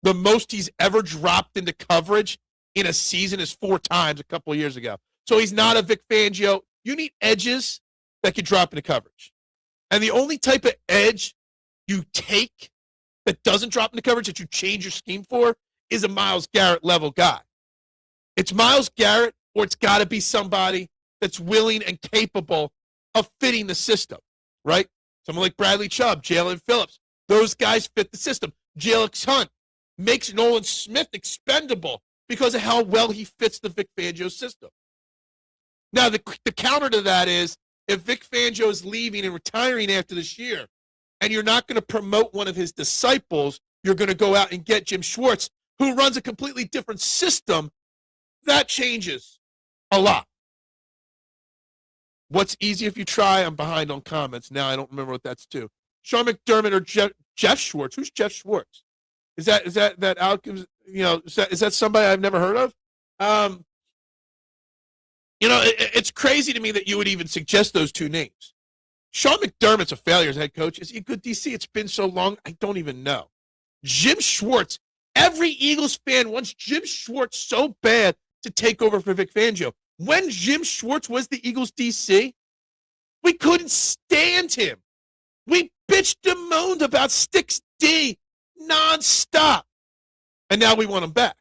The most he's ever dropped into coverage in a season is 4 times a couple of years ago. So he's not a Vic Fangio. You need edges that can drop into coverage. And the only type of edge you take that doesn't drop into coverage that you change your scheme for is a Myles Garrett level guy. It's Myles Garrett, or it's got to be somebody that's willing and capable of fitting the system, right? Someone like Bradley Chubb, Jalen Phillips. Those guys fit the system. Jalyx Hunt makes Nolan Smith expendable because of how well he fits the Vic Fangio system. Now, the counter to that is if Vic Fangio is leaving and retiring after this year, and you're not going to promote one of his disciples, you're going to go out and get Jim Schwartz, who runs a completely different system. That changes a lot. What's easy if you try? I'm behind on comments. Now I don't remember what that's to. Sean McDermott or Jeff Schwartz. Who's Jeff Schwartz? Is that outcomes? Is that somebody I've never heard of? It's crazy to me that you would even suggest those 2 names. Sean McDermott's a failure as head coach. Is he a good DC? It's been so long, I don't even know. Jim Schwartz. Every Eagles fan wants Jim Schwartz so bad to take over for Vic Fangio. When Jim Schwartz was the Eagles DC, we couldn't stand him. We bitched and moaned about Sticks D nonstop. And now we want him back.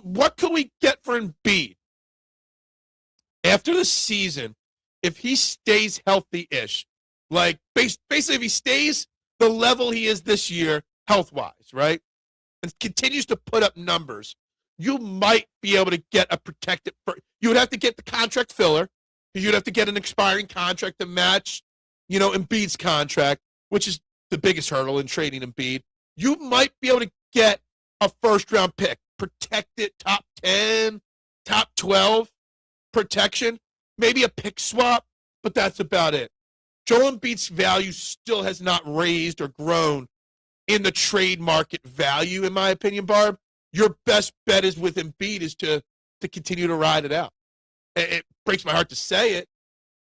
What could we get for Embiid? After the season, if he stays healthy-ish, like basically if he stays the level he is this year, health-wise, right, and continues to put up numbers, you might be able to get a protected – you would have to get the contract filler, because you'd have to get an expiring contract to match, Embiid's contract, which is the biggest hurdle in trading Embiid. You might be able to get a first-round pick, protect it, top 10, top 12 protection, maybe a pick swap, but that's about it. Joel Embiid's value still has not raised or grown in the trade market value, in my opinion, Barb. Your best bet is with Embiid is to continue to ride it out. It breaks my heart to say it,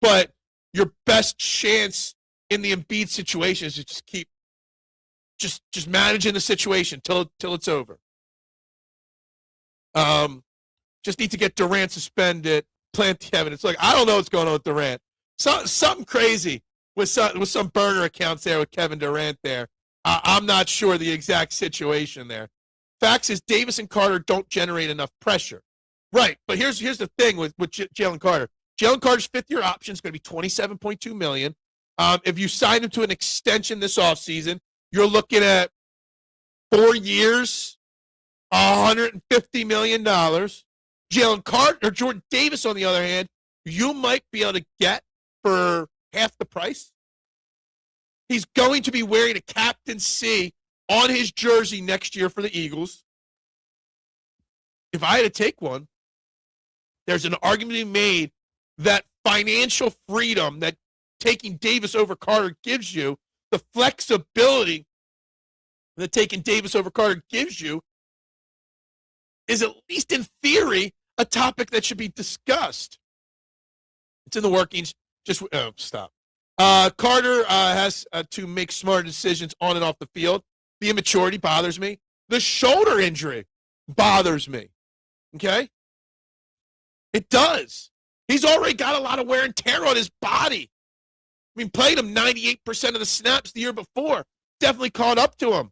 but your best chance in the Embiid situation is to just keep just managing the situation till it's over. Just need to get Durant suspended, plant the evidence. Look, I don't know what's going on with Durant. Something crazy with some burner accounts there with Kevin Durant there. I'm not sure the exact situation there. Facts is Davis and Carter don't generate enough pressure. Right, but here's the thing with Jalen Carter. Jalen Carter's fifth-year option is going to be $27.2 million. If you sign him to an extension this offseason, you're looking at 4 years, $150 million. Jalen Carter or Jordan Davis, on the other hand, you might be able to get for half the price. He's going to be wearing a Captain C on his jersey next year for the Eagles. If I had to take one, there's an argument to be made that financial freedom that taking Davis over Carter gives you, the flexibility that taking Davis over Carter gives you, is at least in theory a topic that should be discussed. It's in the workings. Stop. Carter has to make smart decisions on and off the field. The immaturity bothers me. The shoulder injury bothers me. Okay? It does. He's already got a lot of wear and tear on his body. I mean, played him 98% of the snaps the year before. Definitely caught up to him.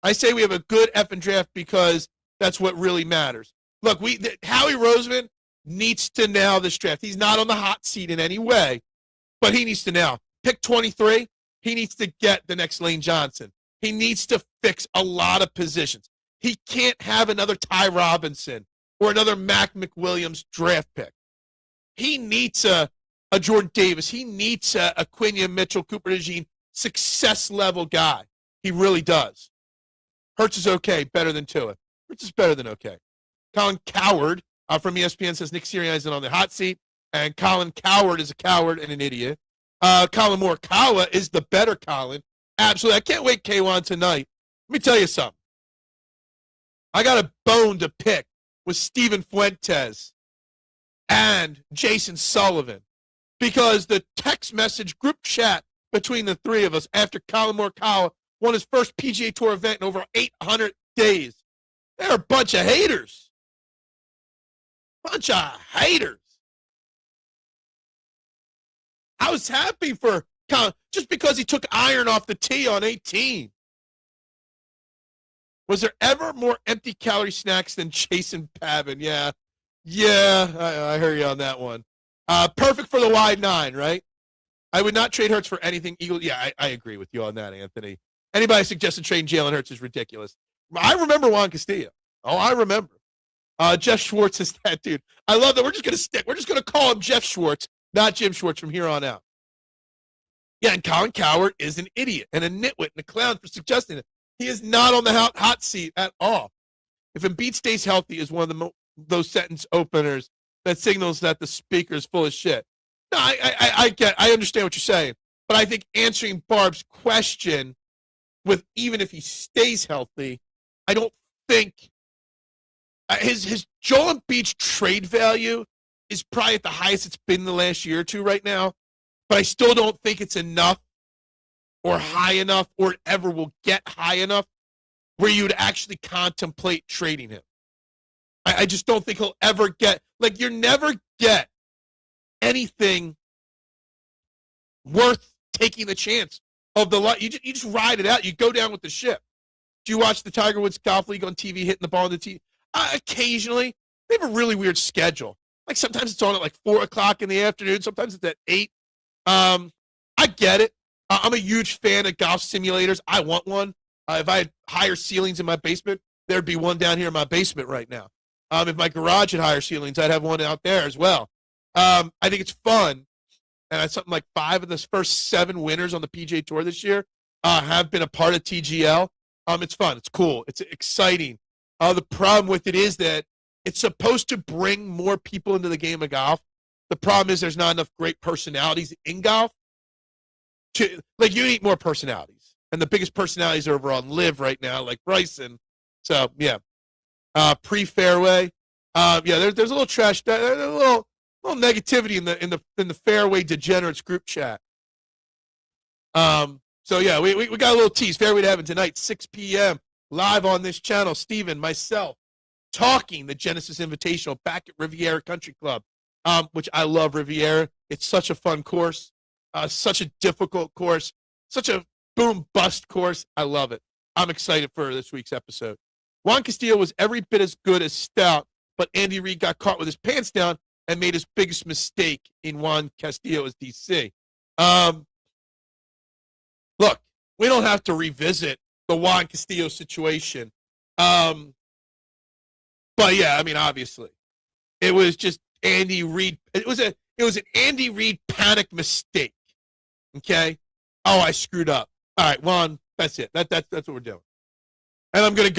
I say we have a good effing draft because that's what really matters. Look, Howie Roseman needs to nail this draft. He's not on the hot seat in any way, but he needs to nail. Pick 23, he needs to get the next Lane Johnson. He needs to fix a lot of positions. He can't have another Ty Robinson or another Mac McWilliams draft pick. He needs a Jordan Davis. He needs a Quinion Mitchell, Cooper DeJean, success-level guy. He really does. Hurts is okay, better than Tua. Hurts is better than okay. Colin Coward from ESPN says Nick Sirianni isn't on the hot seat, and Colin Coward is a coward and an idiot. Colin Morikawa is the better Colin. Absolutely. I can't wait, K1, tonight. Let me tell you something. I got a bone to pick with Steven Fuentes and Jason Sullivan because the text message group chat between the three of us after Colin Morikawa won his first PGA Tour event in over 800 days. They're a bunch of haters. Bunch of haters. I was happy for Colin just because he took iron off the tee on 18. Was there ever more empty calorie snacks than Jason Pavin? Yeah, I heard you on that one. Perfect for the wide nine, right? I would not trade Hurts for anything. Eagles. Yeah, I agree with you on that, Anthony. Anybody suggesting trading Jalen Hurts is ridiculous. I remember Juan Castillo. Oh, I remember. Jeff Schwartz is that dude. I love that. We're just going to call him Jeff Schwartz, not Jim Schwartz from here on out. Yeah, and Colin Coward is an idiot and a nitwit and a clown for suggesting it. He is not on the hot seat at all. If Embiid stays healthy is one of those sentence openers that signals that the speaker is full of shit. No, I understand what you're saying, but I think answering Barb's question with even if he stays healthy, I don't think his Joel Embiid's trade value is probably at the highest it's been in the last year or two right now, but I still don't think it's enough or high enough or it ever will get high enough where you would actually contemplate trading him. I just don't think he'll ever get, like, you never get anything worth taking the chance of the lot. You just ride it out. You go down with the ship. Do you watch the Tiger Woods Golf League on TV hitting the ball on the tee? Occasionally. They have a really weird schedule. Like sometimes it's on at like 4 o'clock in the afternoon. Sometimes it's at 8. I get it. I'm a huge fan of golf simulators. I want one. If I had higher ceilings in my basement, there'd be one down here in my basement right now. If my garage had higher ceilings, I'd have one out there as well. I think it's fun. And it's something like 5 of the first 7 winners on the PGA Tour this year have been a part of TGL. It's fun. It's cool. It's exciting. The problem with it is that it's supposed to bring more people into the game of golf. The problem is there's not enough great personalities in golf. Like, you need more personalities. And the biggest personalities are over on Live right now, like Bryson. So, yeah. Pre-fairway. There's a little trash. There's a little negativity in the fairway degenerates group chat. So yeah, we got a little tease. Fairway to Heaven tonight, 6 p.m. live on this channel. Steven, myself, talking the Genesis Invitational back at Riviera Country Club, which I love Riviera. It's such a fun course, such a difficult course, such a boom bust course. I love it. I'm excited for this week's episode. Juan Castillo was every bit as good as Stout, but Andy Reid got caught with his pants down and made his biggest mistake in Juan Castillo as DC. Look, we don't have to revisit the Juan Castillo situation. But yeah, I mean, obviously, it was just Andy Reid. It was an Andy Reid panic mistake. Okay. Oh, I screwed up. All right, Juan, that's it. That's what we're doing. And I'm gonna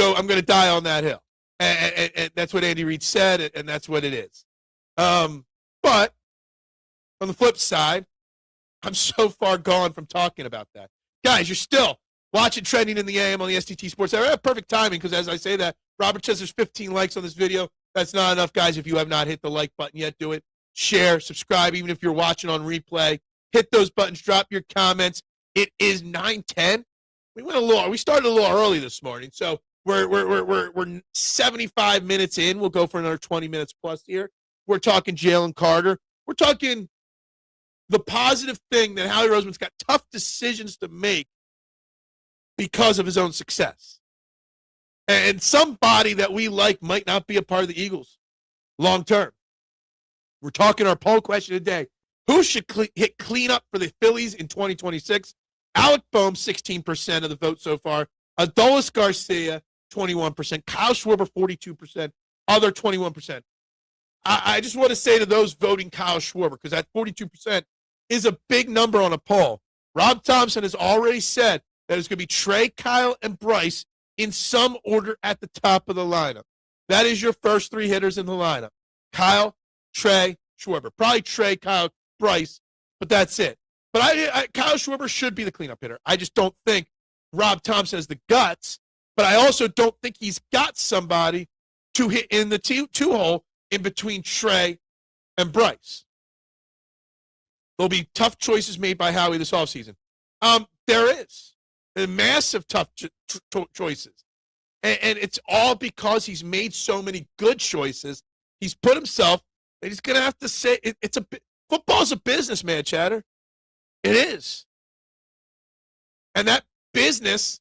die on that hill. And that's what Andy Reid said, and that's what it is. But on the flip side, I'm so far gone from talking about that. Guys, you're still watching Trending in the AM on the STT Sports Hour. Perfect timing, because as I say that, Robert says there's 15 likes on this video. That's not enough, guys. If you have not hit the like button yet, do it. Share, subscribe, even if you're watching on replay. Hit those buttons, drop your comments. It is 9:10. We started a little early this morning, so we're 75 minutes in. We'll go for another 20 minutes plus here. We're talking Jalen Carter. We're talking the positive thing that Howie Roseman's got tough decisions to make because of his own success. And somebody that we like might not be a part of the Eagles long term. We're talking our poll question today. Who should hit cleanup for the Phillies in 2026? Alec Boehm, 16% of the vote so far. Adolis Garcia, 21%. Kyle Schwarber, 42%. Other 21%. I just want to say to those voting Kyle Schwarber, because that 42% is a big number on a poll. Rob Thompson has already said that it's going to be Trey, Kyle, and Bryce in some order at the top of the lineup. That is your first 3 hitters in the lineup. Kyle, Trey, Schwarber. Probably Trey, Kyle, Bryce, but that's it. But Kyle Schwarber should be the cleanup hitter. I just don't think Rob Thompson has the guts, but I also don't think he's got somebody to hit in the two-hole in between Trey and Bryce. There'll be tough choices made by Howie this offseason. There is massive tough choices. And it's all because he's made so many good choices. He's put himself, and he's going to have to say, football's a business, man, Chatter. It is. And that business,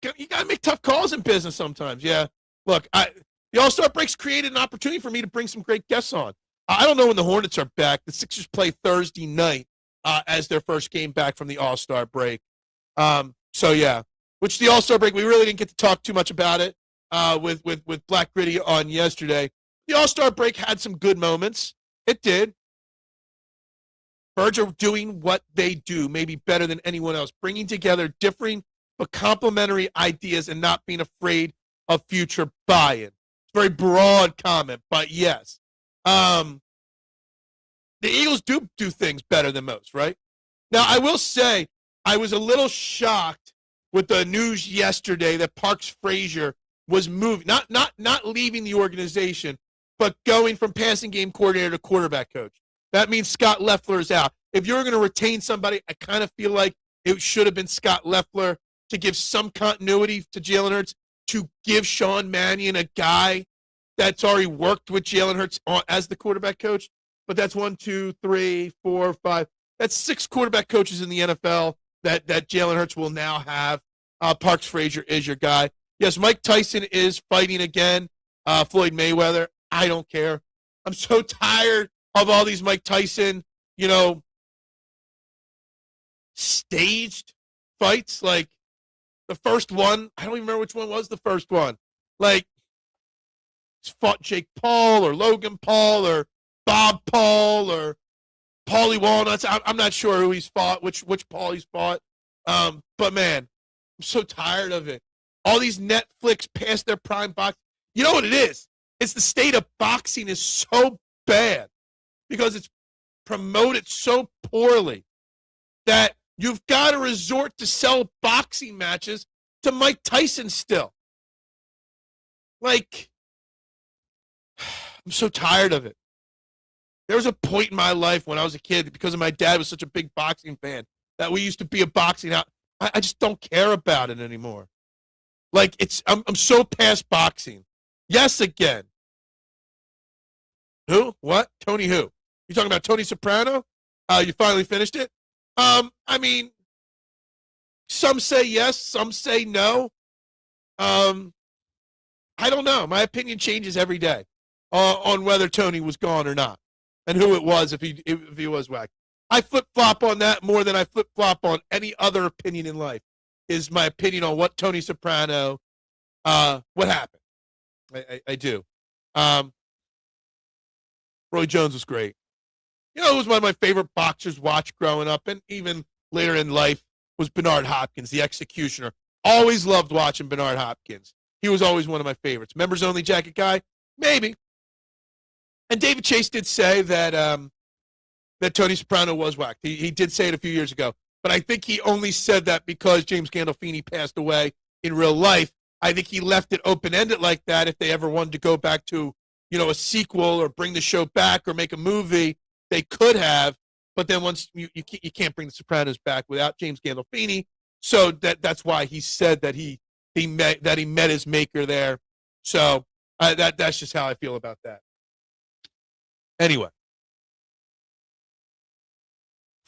you got to make tough calls in business sometimes. Yeah. Look, the All-Star break's created an opportunity for me to bring some great guests on. I don't know when the Hornets are back. The Sixers play Thursday night as their first game back from the All-Star break. So, yeah. Which the All-Star break, we really didn't get to talk too much about it with Black Gritty on yesterday. The All-Star break had some good moments. It did. Birds are doing what they do, maybe better than anyone else, bringing together differing but complementary ideas and not being afraid of future buy-in. It's a very broad comment, but yes. The Eagles do things better than most, right? Now, I will say I was a little shocked with the news yesterday that Parks Frazier was moving, not leaving the organization, but going from passing game coordinator to quarterback coach. That means Scott Leffler is out. If you're going to retain somebody, I kind of feel like it should have been Scott Leffler to give some continuity to Jalen Hurts, to give Sean Mannion a guy that's already worked with Jalen Hurts as the quarterback coach. But that's 1, 2, 3, 4, 5. That's 6 quarterback coaches in the NFL that Jalen Hurts will now have. Parks Frazier is your guy. Yes, Mike Tyson is fighting again. Floyd Mayweather. I don't care. I'm so tired of all these Mike Tyson, staged fights. Like the first one, I don't even remember which one was the first one. Like, fought Jake Paul or Logan Paul or Bob Paul or Paulie Walnuts. I'm not sure who he's fought, which Paul he's fought. But man, I'm so tired of it. All these Netflix past their prime box. You know what it is? It's the state of boxing is so bad because it's promoted so poorly that you've got to resort to sell boxing matches to Mike Tyson still. Like, I'm so tired of it. There was a point in my life when I was a kid, because my dad was such a big boxing fan, that we used to be a boxing house. I just don't care about it anymore. Like, I'm so past boxing. Yes, again. Who? What? Tony who? You talking about Tony Soprano? You finally finished it? I mean, some say yes, some say no. I don't know. My opinion changes every day on whether Tony was gone or not, and who it was if he was whacked. I flip-flop on that more than I flip-flop on any other opinion in life, is my opinion on what Tony Soprano, what happened. I do. Roy Jones was great. You know, who was one of my favorite boxers to watch growing up, and even later in life, was Bernard Hopkins, the executioner. Always loved watching Bernard Hopkins. He was always one of my favorites. Members only jacket guy? Maybe. And David Chase did say that that Tony Soprano was whacked. He did say it a few years ago. But I think he only said that because James Gandolfini passed away in real life. I think he left it open-ended like that if they ever wanted to go back to, you know, a sequel or bring the show back or make a movie. They could have, but then once you can't bring the Sopranos back without James Gandolfini. So that's why he said that he met his maker there. So that's just how I feel about that. Anyway,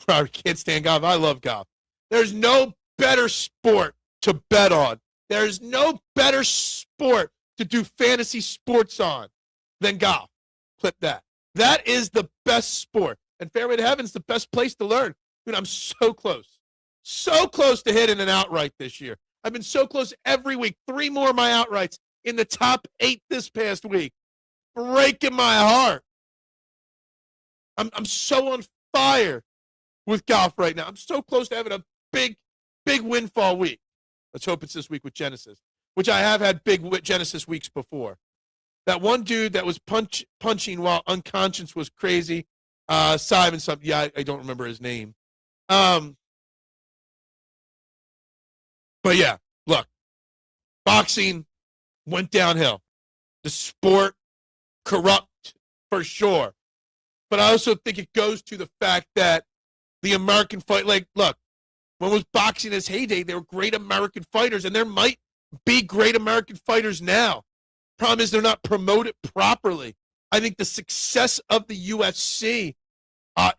I can't stand golf. I love golf. There's no better sport to bet on. There's no better sport to do fantasy sports on than golf. Clip that. That is the best sport. And Fairway to Heaven's the best place to learn. Dude, I'm so close. So close to hitting an outright this year. I've been so close every week. 3 more of my outrights in the top 8 this past week. Breaking my heart. I'm so on fire with golf right now. I'm so close to having a big windfall week. Let's hope it's this week with Genesis, which I have had big Genesis weeks before. That one dude that was punching while unconscious was crazy. Simon something. Yeah, I don't remember his name. But yeah, look, boxing went downhill. The sport corrupt for sure. But I also think it goes to the fact that the American fight, like, look, when was boxing its heyday, there were great American fighters, and there might be great American fighters now. Problem is they're not promoted properly. I think the success of the UFC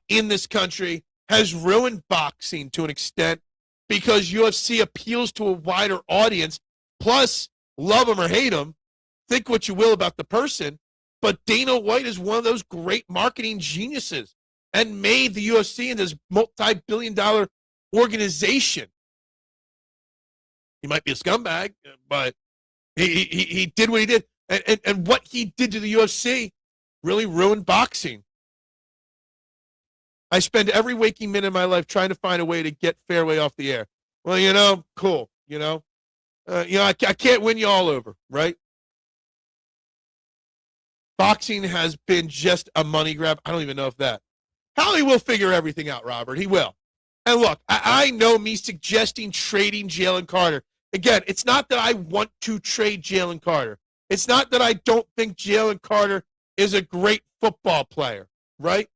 in this country has ruined boxing to an extent because UFC appeals to a wider audience. Plus, love them or hate them, think what you will about the person, but Dana White is one of those great marketing geniuses and made the UFC into this multi-billion-dollar organization. He might be a scumbag, but he did what he did. And what he did to the UFC really ruined boxing. I spend every waking minute of my life trying to find a way to get Fairway off the air. Well, you know, cool. I can't win you all over, right? Boxing has been just a money grab. I don't even know if that. Howie will figure everything out, Robert. He will. And look, I know me suggesting trading Jalen Carter. Again, it's not that I want to trade Jalen Carter. It's not that I don't think Jalen Carter is a great football player, right?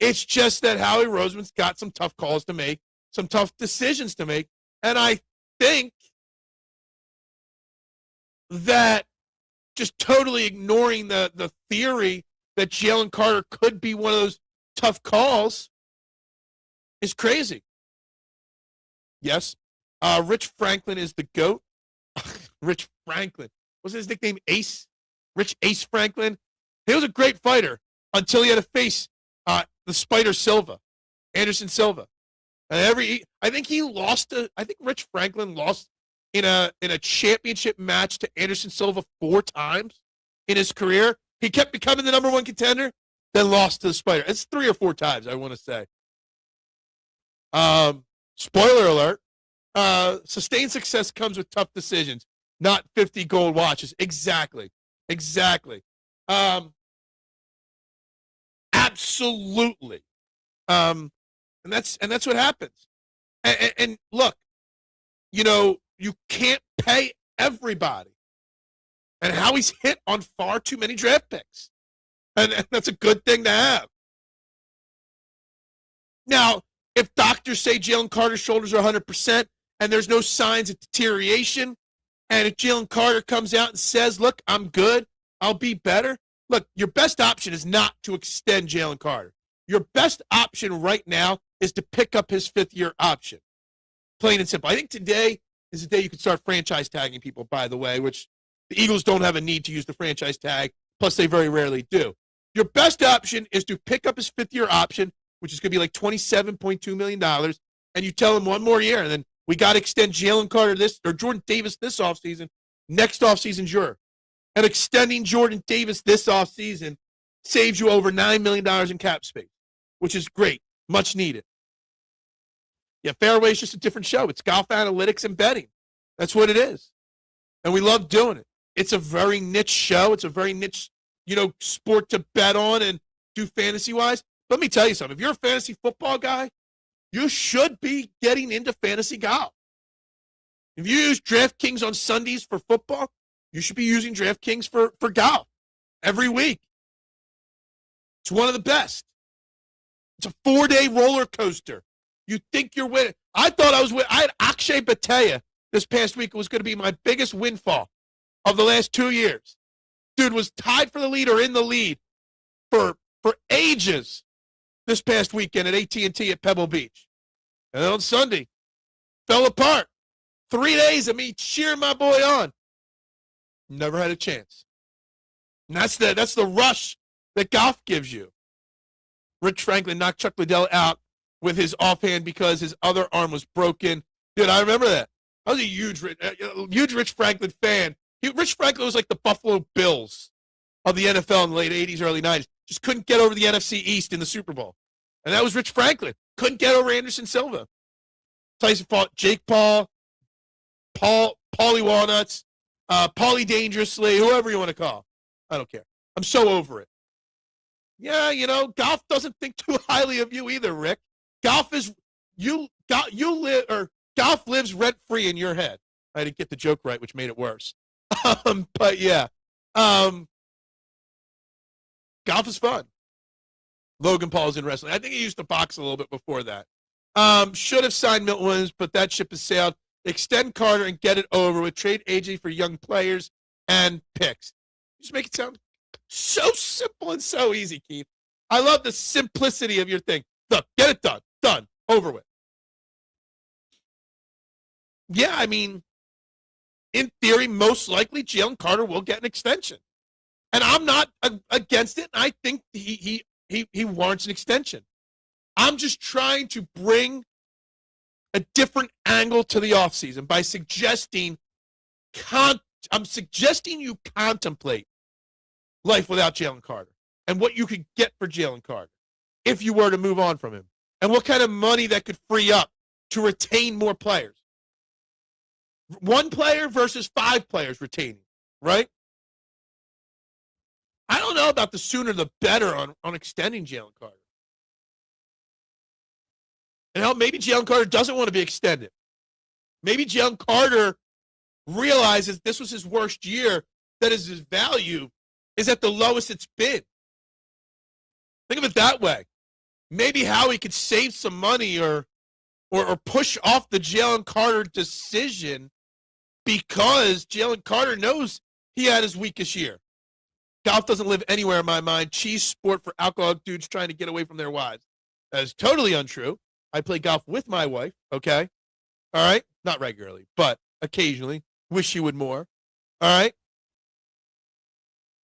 It's just that Howie Roseman's got some tough calls to make, some tough decisions to make. And I think that just totally ignoring the theory that Jalen Carter could be one of those tough calls is crazy. Yes. Rich Franklin is the GOAT. Rich Franklin. What's his nickname? Ace? Rich Ace Franklin. He was a great fighter until he had to face the Spider Silva, Anderson Silva. And I think Rich Franklin lost in a championship match to Anderson Silva 4 times in his career. He kept becoming the #1 contender. then lost to the Spider. It's 3 or 4 times, I want to say. Spoiler alert. Sustained success comes with tough decisions, not 50 gold watches. Exactly. Absolutely. And that's what happens. And look, you can't pay everybody. And Howie's hit on far too many draft picks. And that's a good thing to have. Now, if doctors say Jalen Carter's shoulders are 100% and there's no signs of deterioration, and if Jalen Carter comes out and says, look, I'm good, I'll be better. Look, your best option is not to extend Jalen Carter. Your best option right now is to pick up his 5th-year option. Plain and simple. I think today is the day you can start franchise tagging people, by the way, which the Eagles don't have a need to use the franchise tag, plus they very rarely do. Your best option is to pick up his 5th-year option, which is going to be like $27.2 million, and you tell him 1 more year, and then we got to extend Jalen Carter or Jordan Davis this offseason. Next offseason's yours. And extending Jordan Davis this offseason saves you over $9 million in cap space, which is great. Much needed. Yeah, Fairway is just a different show. It's golf analytics and betting. That's what it is. And we love doing it. It's a very niche show. It's a very niche, sport to bet on and do fantasy-wise. Let me tell you something. If you're a fantasy football guy, you should be getting into fantasy golf. If you use DraftKings on Sundays for football, you should be using DraftKings for golf every week. It's one of the best. It's a 4-day roller coaster. You think you're winning. I thought I was winning. I had Akshay Bhatia this past week. It was going to be my biggest windfall of the last 2 years. Dude was tied for the lead or in the lead for ages this past weekend at AT&T at Pebble Beach. And then on Sunday, fell apart. 3 days of me cheering my boy on. Never had a chance. And that's the rush that golf gives you. Rich Franklin knocked Chuck Liddell out with his offhand because his other arm was broken. Dude, I remember that. I was a huge Rich Franklin fan. Rich Franklin was like the Buffalo Bills of the NFL in the late 80s, early 90s. Just couldn't get over the NFC East in the Super Bowl. And that was Rich Franklin. Couldn't get over Anderson Silva. Tyson fought Jake Paul, Paulie Walnuts, Paulie Dangerously, whoever you want to call. I don't care. I'm so over it. Yeah, golf doesn't think too highly of you either, Rick. Golf lives rent free in your head. I didn't get the joke right, which made it worse. But yeah, golf is fun. Logan Paul's in wrestling. I think he used to box a little bit before that. Should have signed Milton Williams, but that ship has sailed. Extend Carter and get it over with. Trade AJ for young players and picks. Just make it sound so simple and so easy, Keith. I love the simplicity of your thing. Look, get it done. Done. Over with. Yeah, I mean, in theory, most likely Jalen Carter will get an extension. And I'm not against it. I think he warrants an extension. I'm just trying to bring a different angle to the offseason by suggesting I'm suggesting you contemplate life without Jalen Carter and what you could get for Jalen Carter if you were to move on from him and what kind of money that could free up to retain more players. 1 player versus 5 players retaining, right? I don't know about the sooner the better on extending Jalen Carter. And maybe Jalen Carter doesn't want to be extended. Maybe Jalen Carter realizes this was his worst year, that his value is at the lowest it's been. Think of it that way. Maybe Howie could save some money or push off the Jalen Carter decision because Jalen Carter knows he had his weakest year. Golf doesn't live anywhere in my mind. Cheese sport for alcoholic dudes trying to get away from their wives. That is totally untrue. I play golf with my wife, okay? All right? Not regularly, but occasionally. Wish she would more. All right?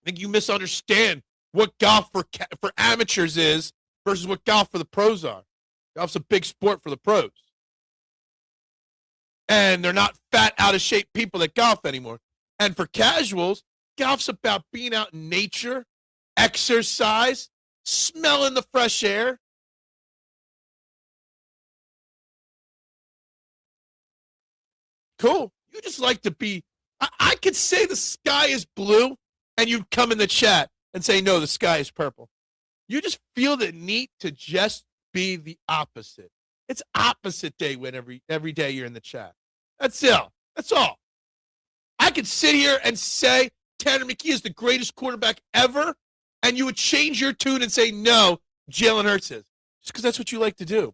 I think you misunderstand what golf for amateurs is versus what golf for the pros are. Golf's a big sport for the pros. And they're not fat, out-of-shape people that golf anymore. And for casuals, golf's about being out in nature, exercise, smelling the fresh air. Cool. You just like to be. I could say the sky is blue, and you'd come in the chat and say, no, the sky is purple. You just feel the need to just be the opposite. It's opposite day when every day you're in the chat. That's it. That's all. I could sit here and say Tanner McKee is the greatest quarterback ever, and you would change your tune and say, no, Jalen Hurts is. Just because that's what you like to do.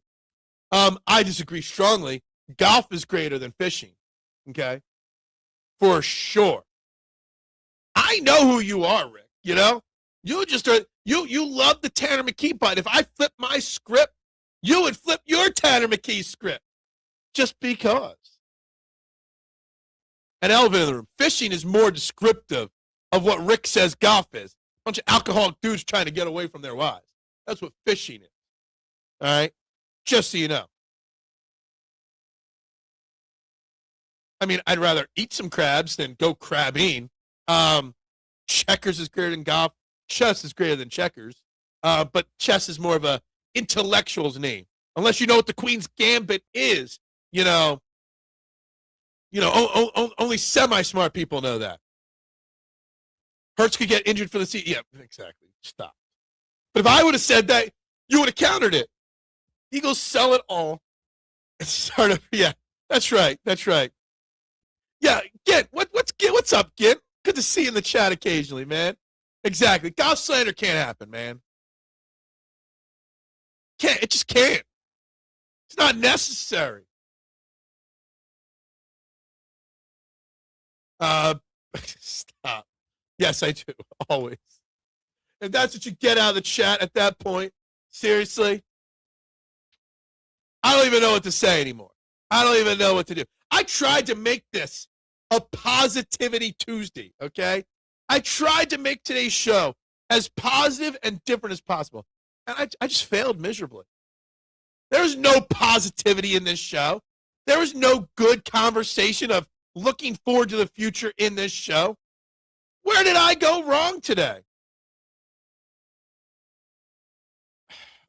I disagree strongly. Golf is greater than fishing. Okay? For sure. I know who you are, Rick. You know? You just are, you love the Tanner McKee button. If I flip my script, you would flip your Tanner McKee script. Just because. An elephant in the room. Fishing is more descriptive of what Rick says golf is. A bunch of alcoholic dudes trying to get away from their wives. That's what fishing is. All right? Just so you know. I mean, I'd rather eat some crabs than go crabbing. Checkers is greater than golf. Chess is greater than checkers. But chess is more of a intellectual's name. Unless you know what the Queen's Gambit is, only semi-smart people know that. Hurts could get injured for the season. Yeah, exactly. Stop. But if I would have said that, you would have countered it. Eagles sell it all. Yeah, that's right. That's right. Yeah, Gint, what's up, Gint? Good to see you in the chat occasionally, man. Exactly. Golf slander can't happen, man. It just can't. It's not necessary. Stop. Yes, I do. Always. If that's what you get out of the chat at that point, seriously, I don't even know what to say anymore. I don't even know what to do. I tried to make this a Positivity Tuesday, okay? I tried to make today's show as positive and different as possible, and I just failed miserably. There's no positivity in this show. There was no good conversation of looking forward to the future in this show. Where did I go wrong today?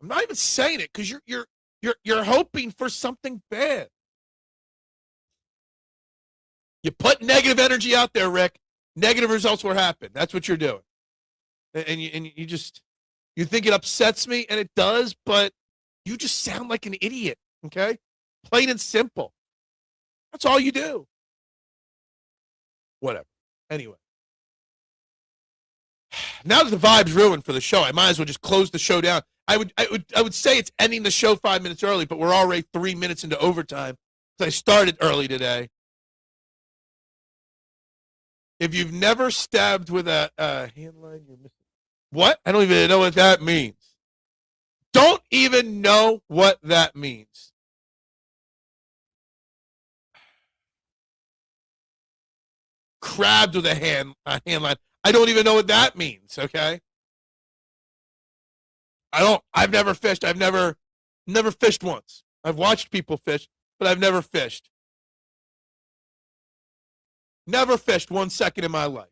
I'm not even saying it because you're hoping for something bad. You put negative energy out there, Rick. Negative results will happen. That's what you're doing. And you think it upsets me, and it does, but you just sound like an idiot, okay? Plain and simple. That's all you do. Whatever. Anyway. Now that the vibe's ruined for the show, I might as well just close the show down. I would say it's ending the show 5 minutes early, but we're already 3 minutes into overtime. So I started early today. If you've never stabbed with a handline, you're missing. What? I don't even know what that means. Don't even know what that means. Crabbed with a handline. I don't even know what that means, okay? I've never fished. I've never fished once. I've watched people fish, but I've never fished. Never fished 1 second in my life.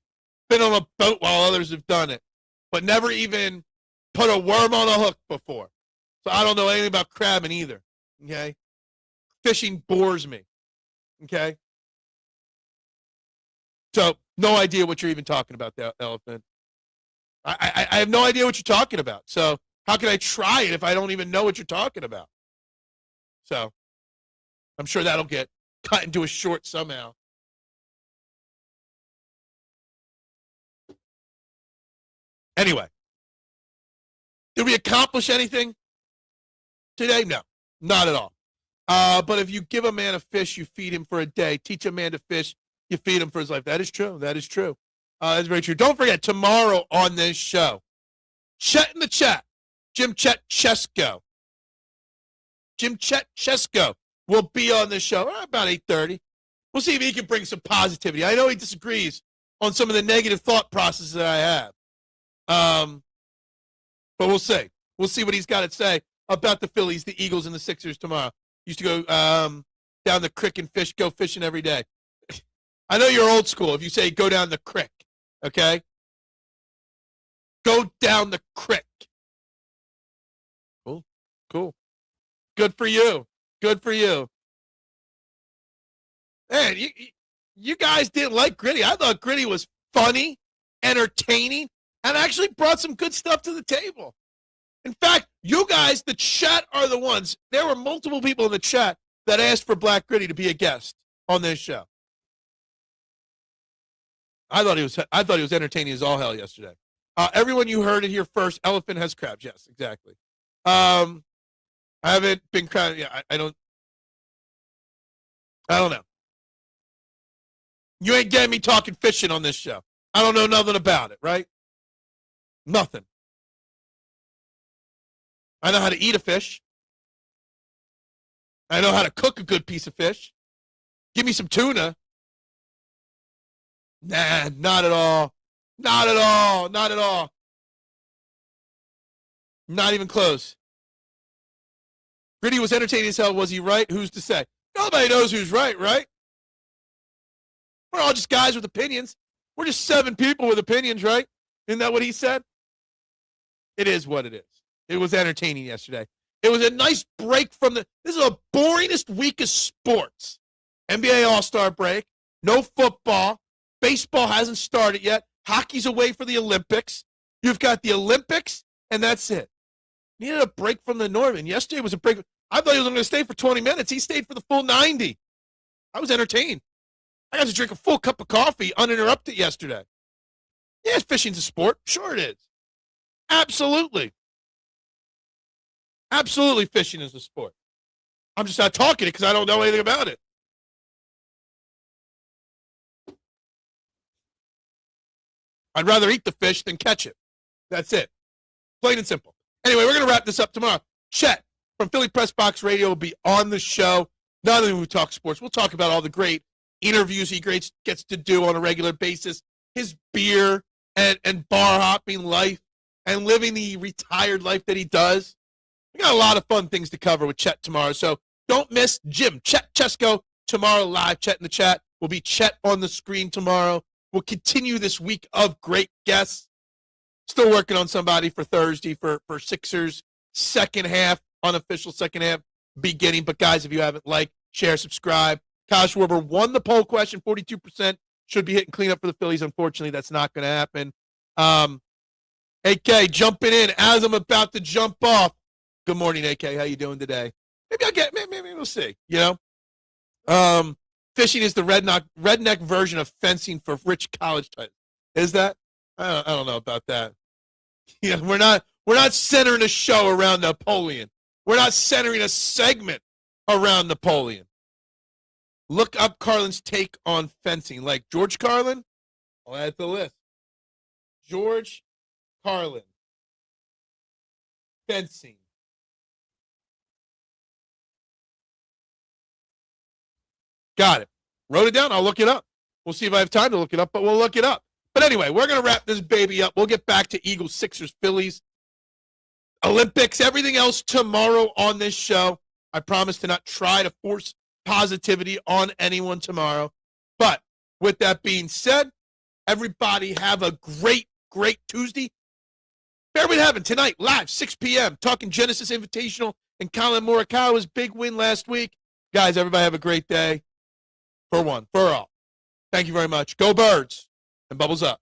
Been on a boat while others have done it, but never even put a worm on a hook before. So I don't know anything about crabbing either, okay? Fishing bores me, okay? So no idea what you're even talking about there, Elephant. I have no idea what you're talking about. So how can I try it if I don't even know what you're talking about? So I'm sure that'll get cut into a short somehow. Anyway, did we accomplish anything today? No, not at all. But if you give a man a fish, you feed him for a day. Teach a man to fish, you feed him for his life. That is true. That is true. That's very true. Don't forget, tomorrow on this show, Chet in the chat, Jim Chet Chesko. Jim Chet Chesko will be on this show about 8:30. We'll see if he can bring some positivity. I know he disagrees on some of the negative thought processes that I have. But we'll see. We'll see what he's got to say about the Phillies, the Eagles, and the Sixers tomorrow. Used to go down the creek and go fishing every day. I know you're old school if you say go down the creek, okay? Go down the creek. Cool. Good for you. Good for you. Man, you guys didn't like Gritty. I thought Gritty was funny, entertaining, and actually brought some good stuff to the table. In fact, you guys, the chat, are the ones. There were multiple people in the chat that asked for Black Gritty to be a guest on this show. I thought he was entertaining as all hell yesterday. Everyone, you heard it here first. Elephant has crabs. Yes, exactly. I haven't been crying. Yeah, I don't know. You ain't getting me talking fishing on this show. I don't know nothing about it, right? Nothing. I know how to eat a fish. I know how to cook a good piece of fish. Give me some tuna. Nah, not at all. Not at all. Not at all. Not even close. Gritty was entertaining as hell. Was he right? Who's to say? Nobody knows who's right, right? We're all just guys with opinions. We're just 7 people with opinions, right? Isn't that what he said? It is what it is. It was entertaining yesterday. It was a nice break from this is the boringest week of sports. NBA All-Star break. No football. Baseball hasn't started yet. Hockey's away for the Olympics. You've got the Olympics, and that's it. Needed a break from the norm. And yesterday was a break. I thought he was going to stay for 20 minutes. He stayed for the full 90. I was entertained. I got to drink a full cup of coffee uninterrupted yesterday. Yes, fishing's a sport. Sure it is. Absolutely. Absolutely fishing is a sport. I'm just not talking it because I don't know anything about it. I'd rather eat the fish than catch it. That's it. Plain and simple. Anyway, we're going to wrap this up tomorrow. Chet from Philly Press Box Radio will be on the show. Not only will we talk sports, we'll talk about all the great interviews he gets to do on a regular basis, his beer and bar hopping life, and living the retired life that he does. We got a lot of fun things to cover with Chet tomorrow, so don't miss Jim, Chet Chesko, tomorrow live. Chet in the chat. Will be Chet on the screen tomorrow. We'll continue this week of great guests. Still working on somebody for Thursday for Sixers second half, unofficial second half beginning. But guys, if you haven't liked, share, subscribe. Kyle Schwarber won the poll question, 42%. Should be hitting cleanup for the Phillies. Unfortunately, that's not going to happen. AK, jumping in as I'm about to jump off. Good morning, AK. How you doing today? Maybe we'll see, you know? Fishing is the redneck version of fencing for rich college types. Is that? I don't know about that. Yeah, we're not centering a show around Napoleon. We're not centering a segment around Napoleon. Look up Carlin's take on fencing. Like George Carlin? I'll add to the list. George Carlin. Fencing. Got it. Wrote it down. I'll look it up. We'll see if I have time to look it up, but we'll look it up. But anyway, we're going to wrap this baby up. We'll get back to Eagles, Sixers, Phillies, Olympics, everything else tomorrow on this show. I promise to not try to force positivity on anyone tomorrow. But with that being said, everybody have a great, great Tuesday. Fairwood Heaven tonight, live, 6 p.m., talking Genesis Invitational and Colin Morikawa's big win last week. Guys, everybody have a great day. For one, for all. Thank you very much. Go Birds and bubbles up.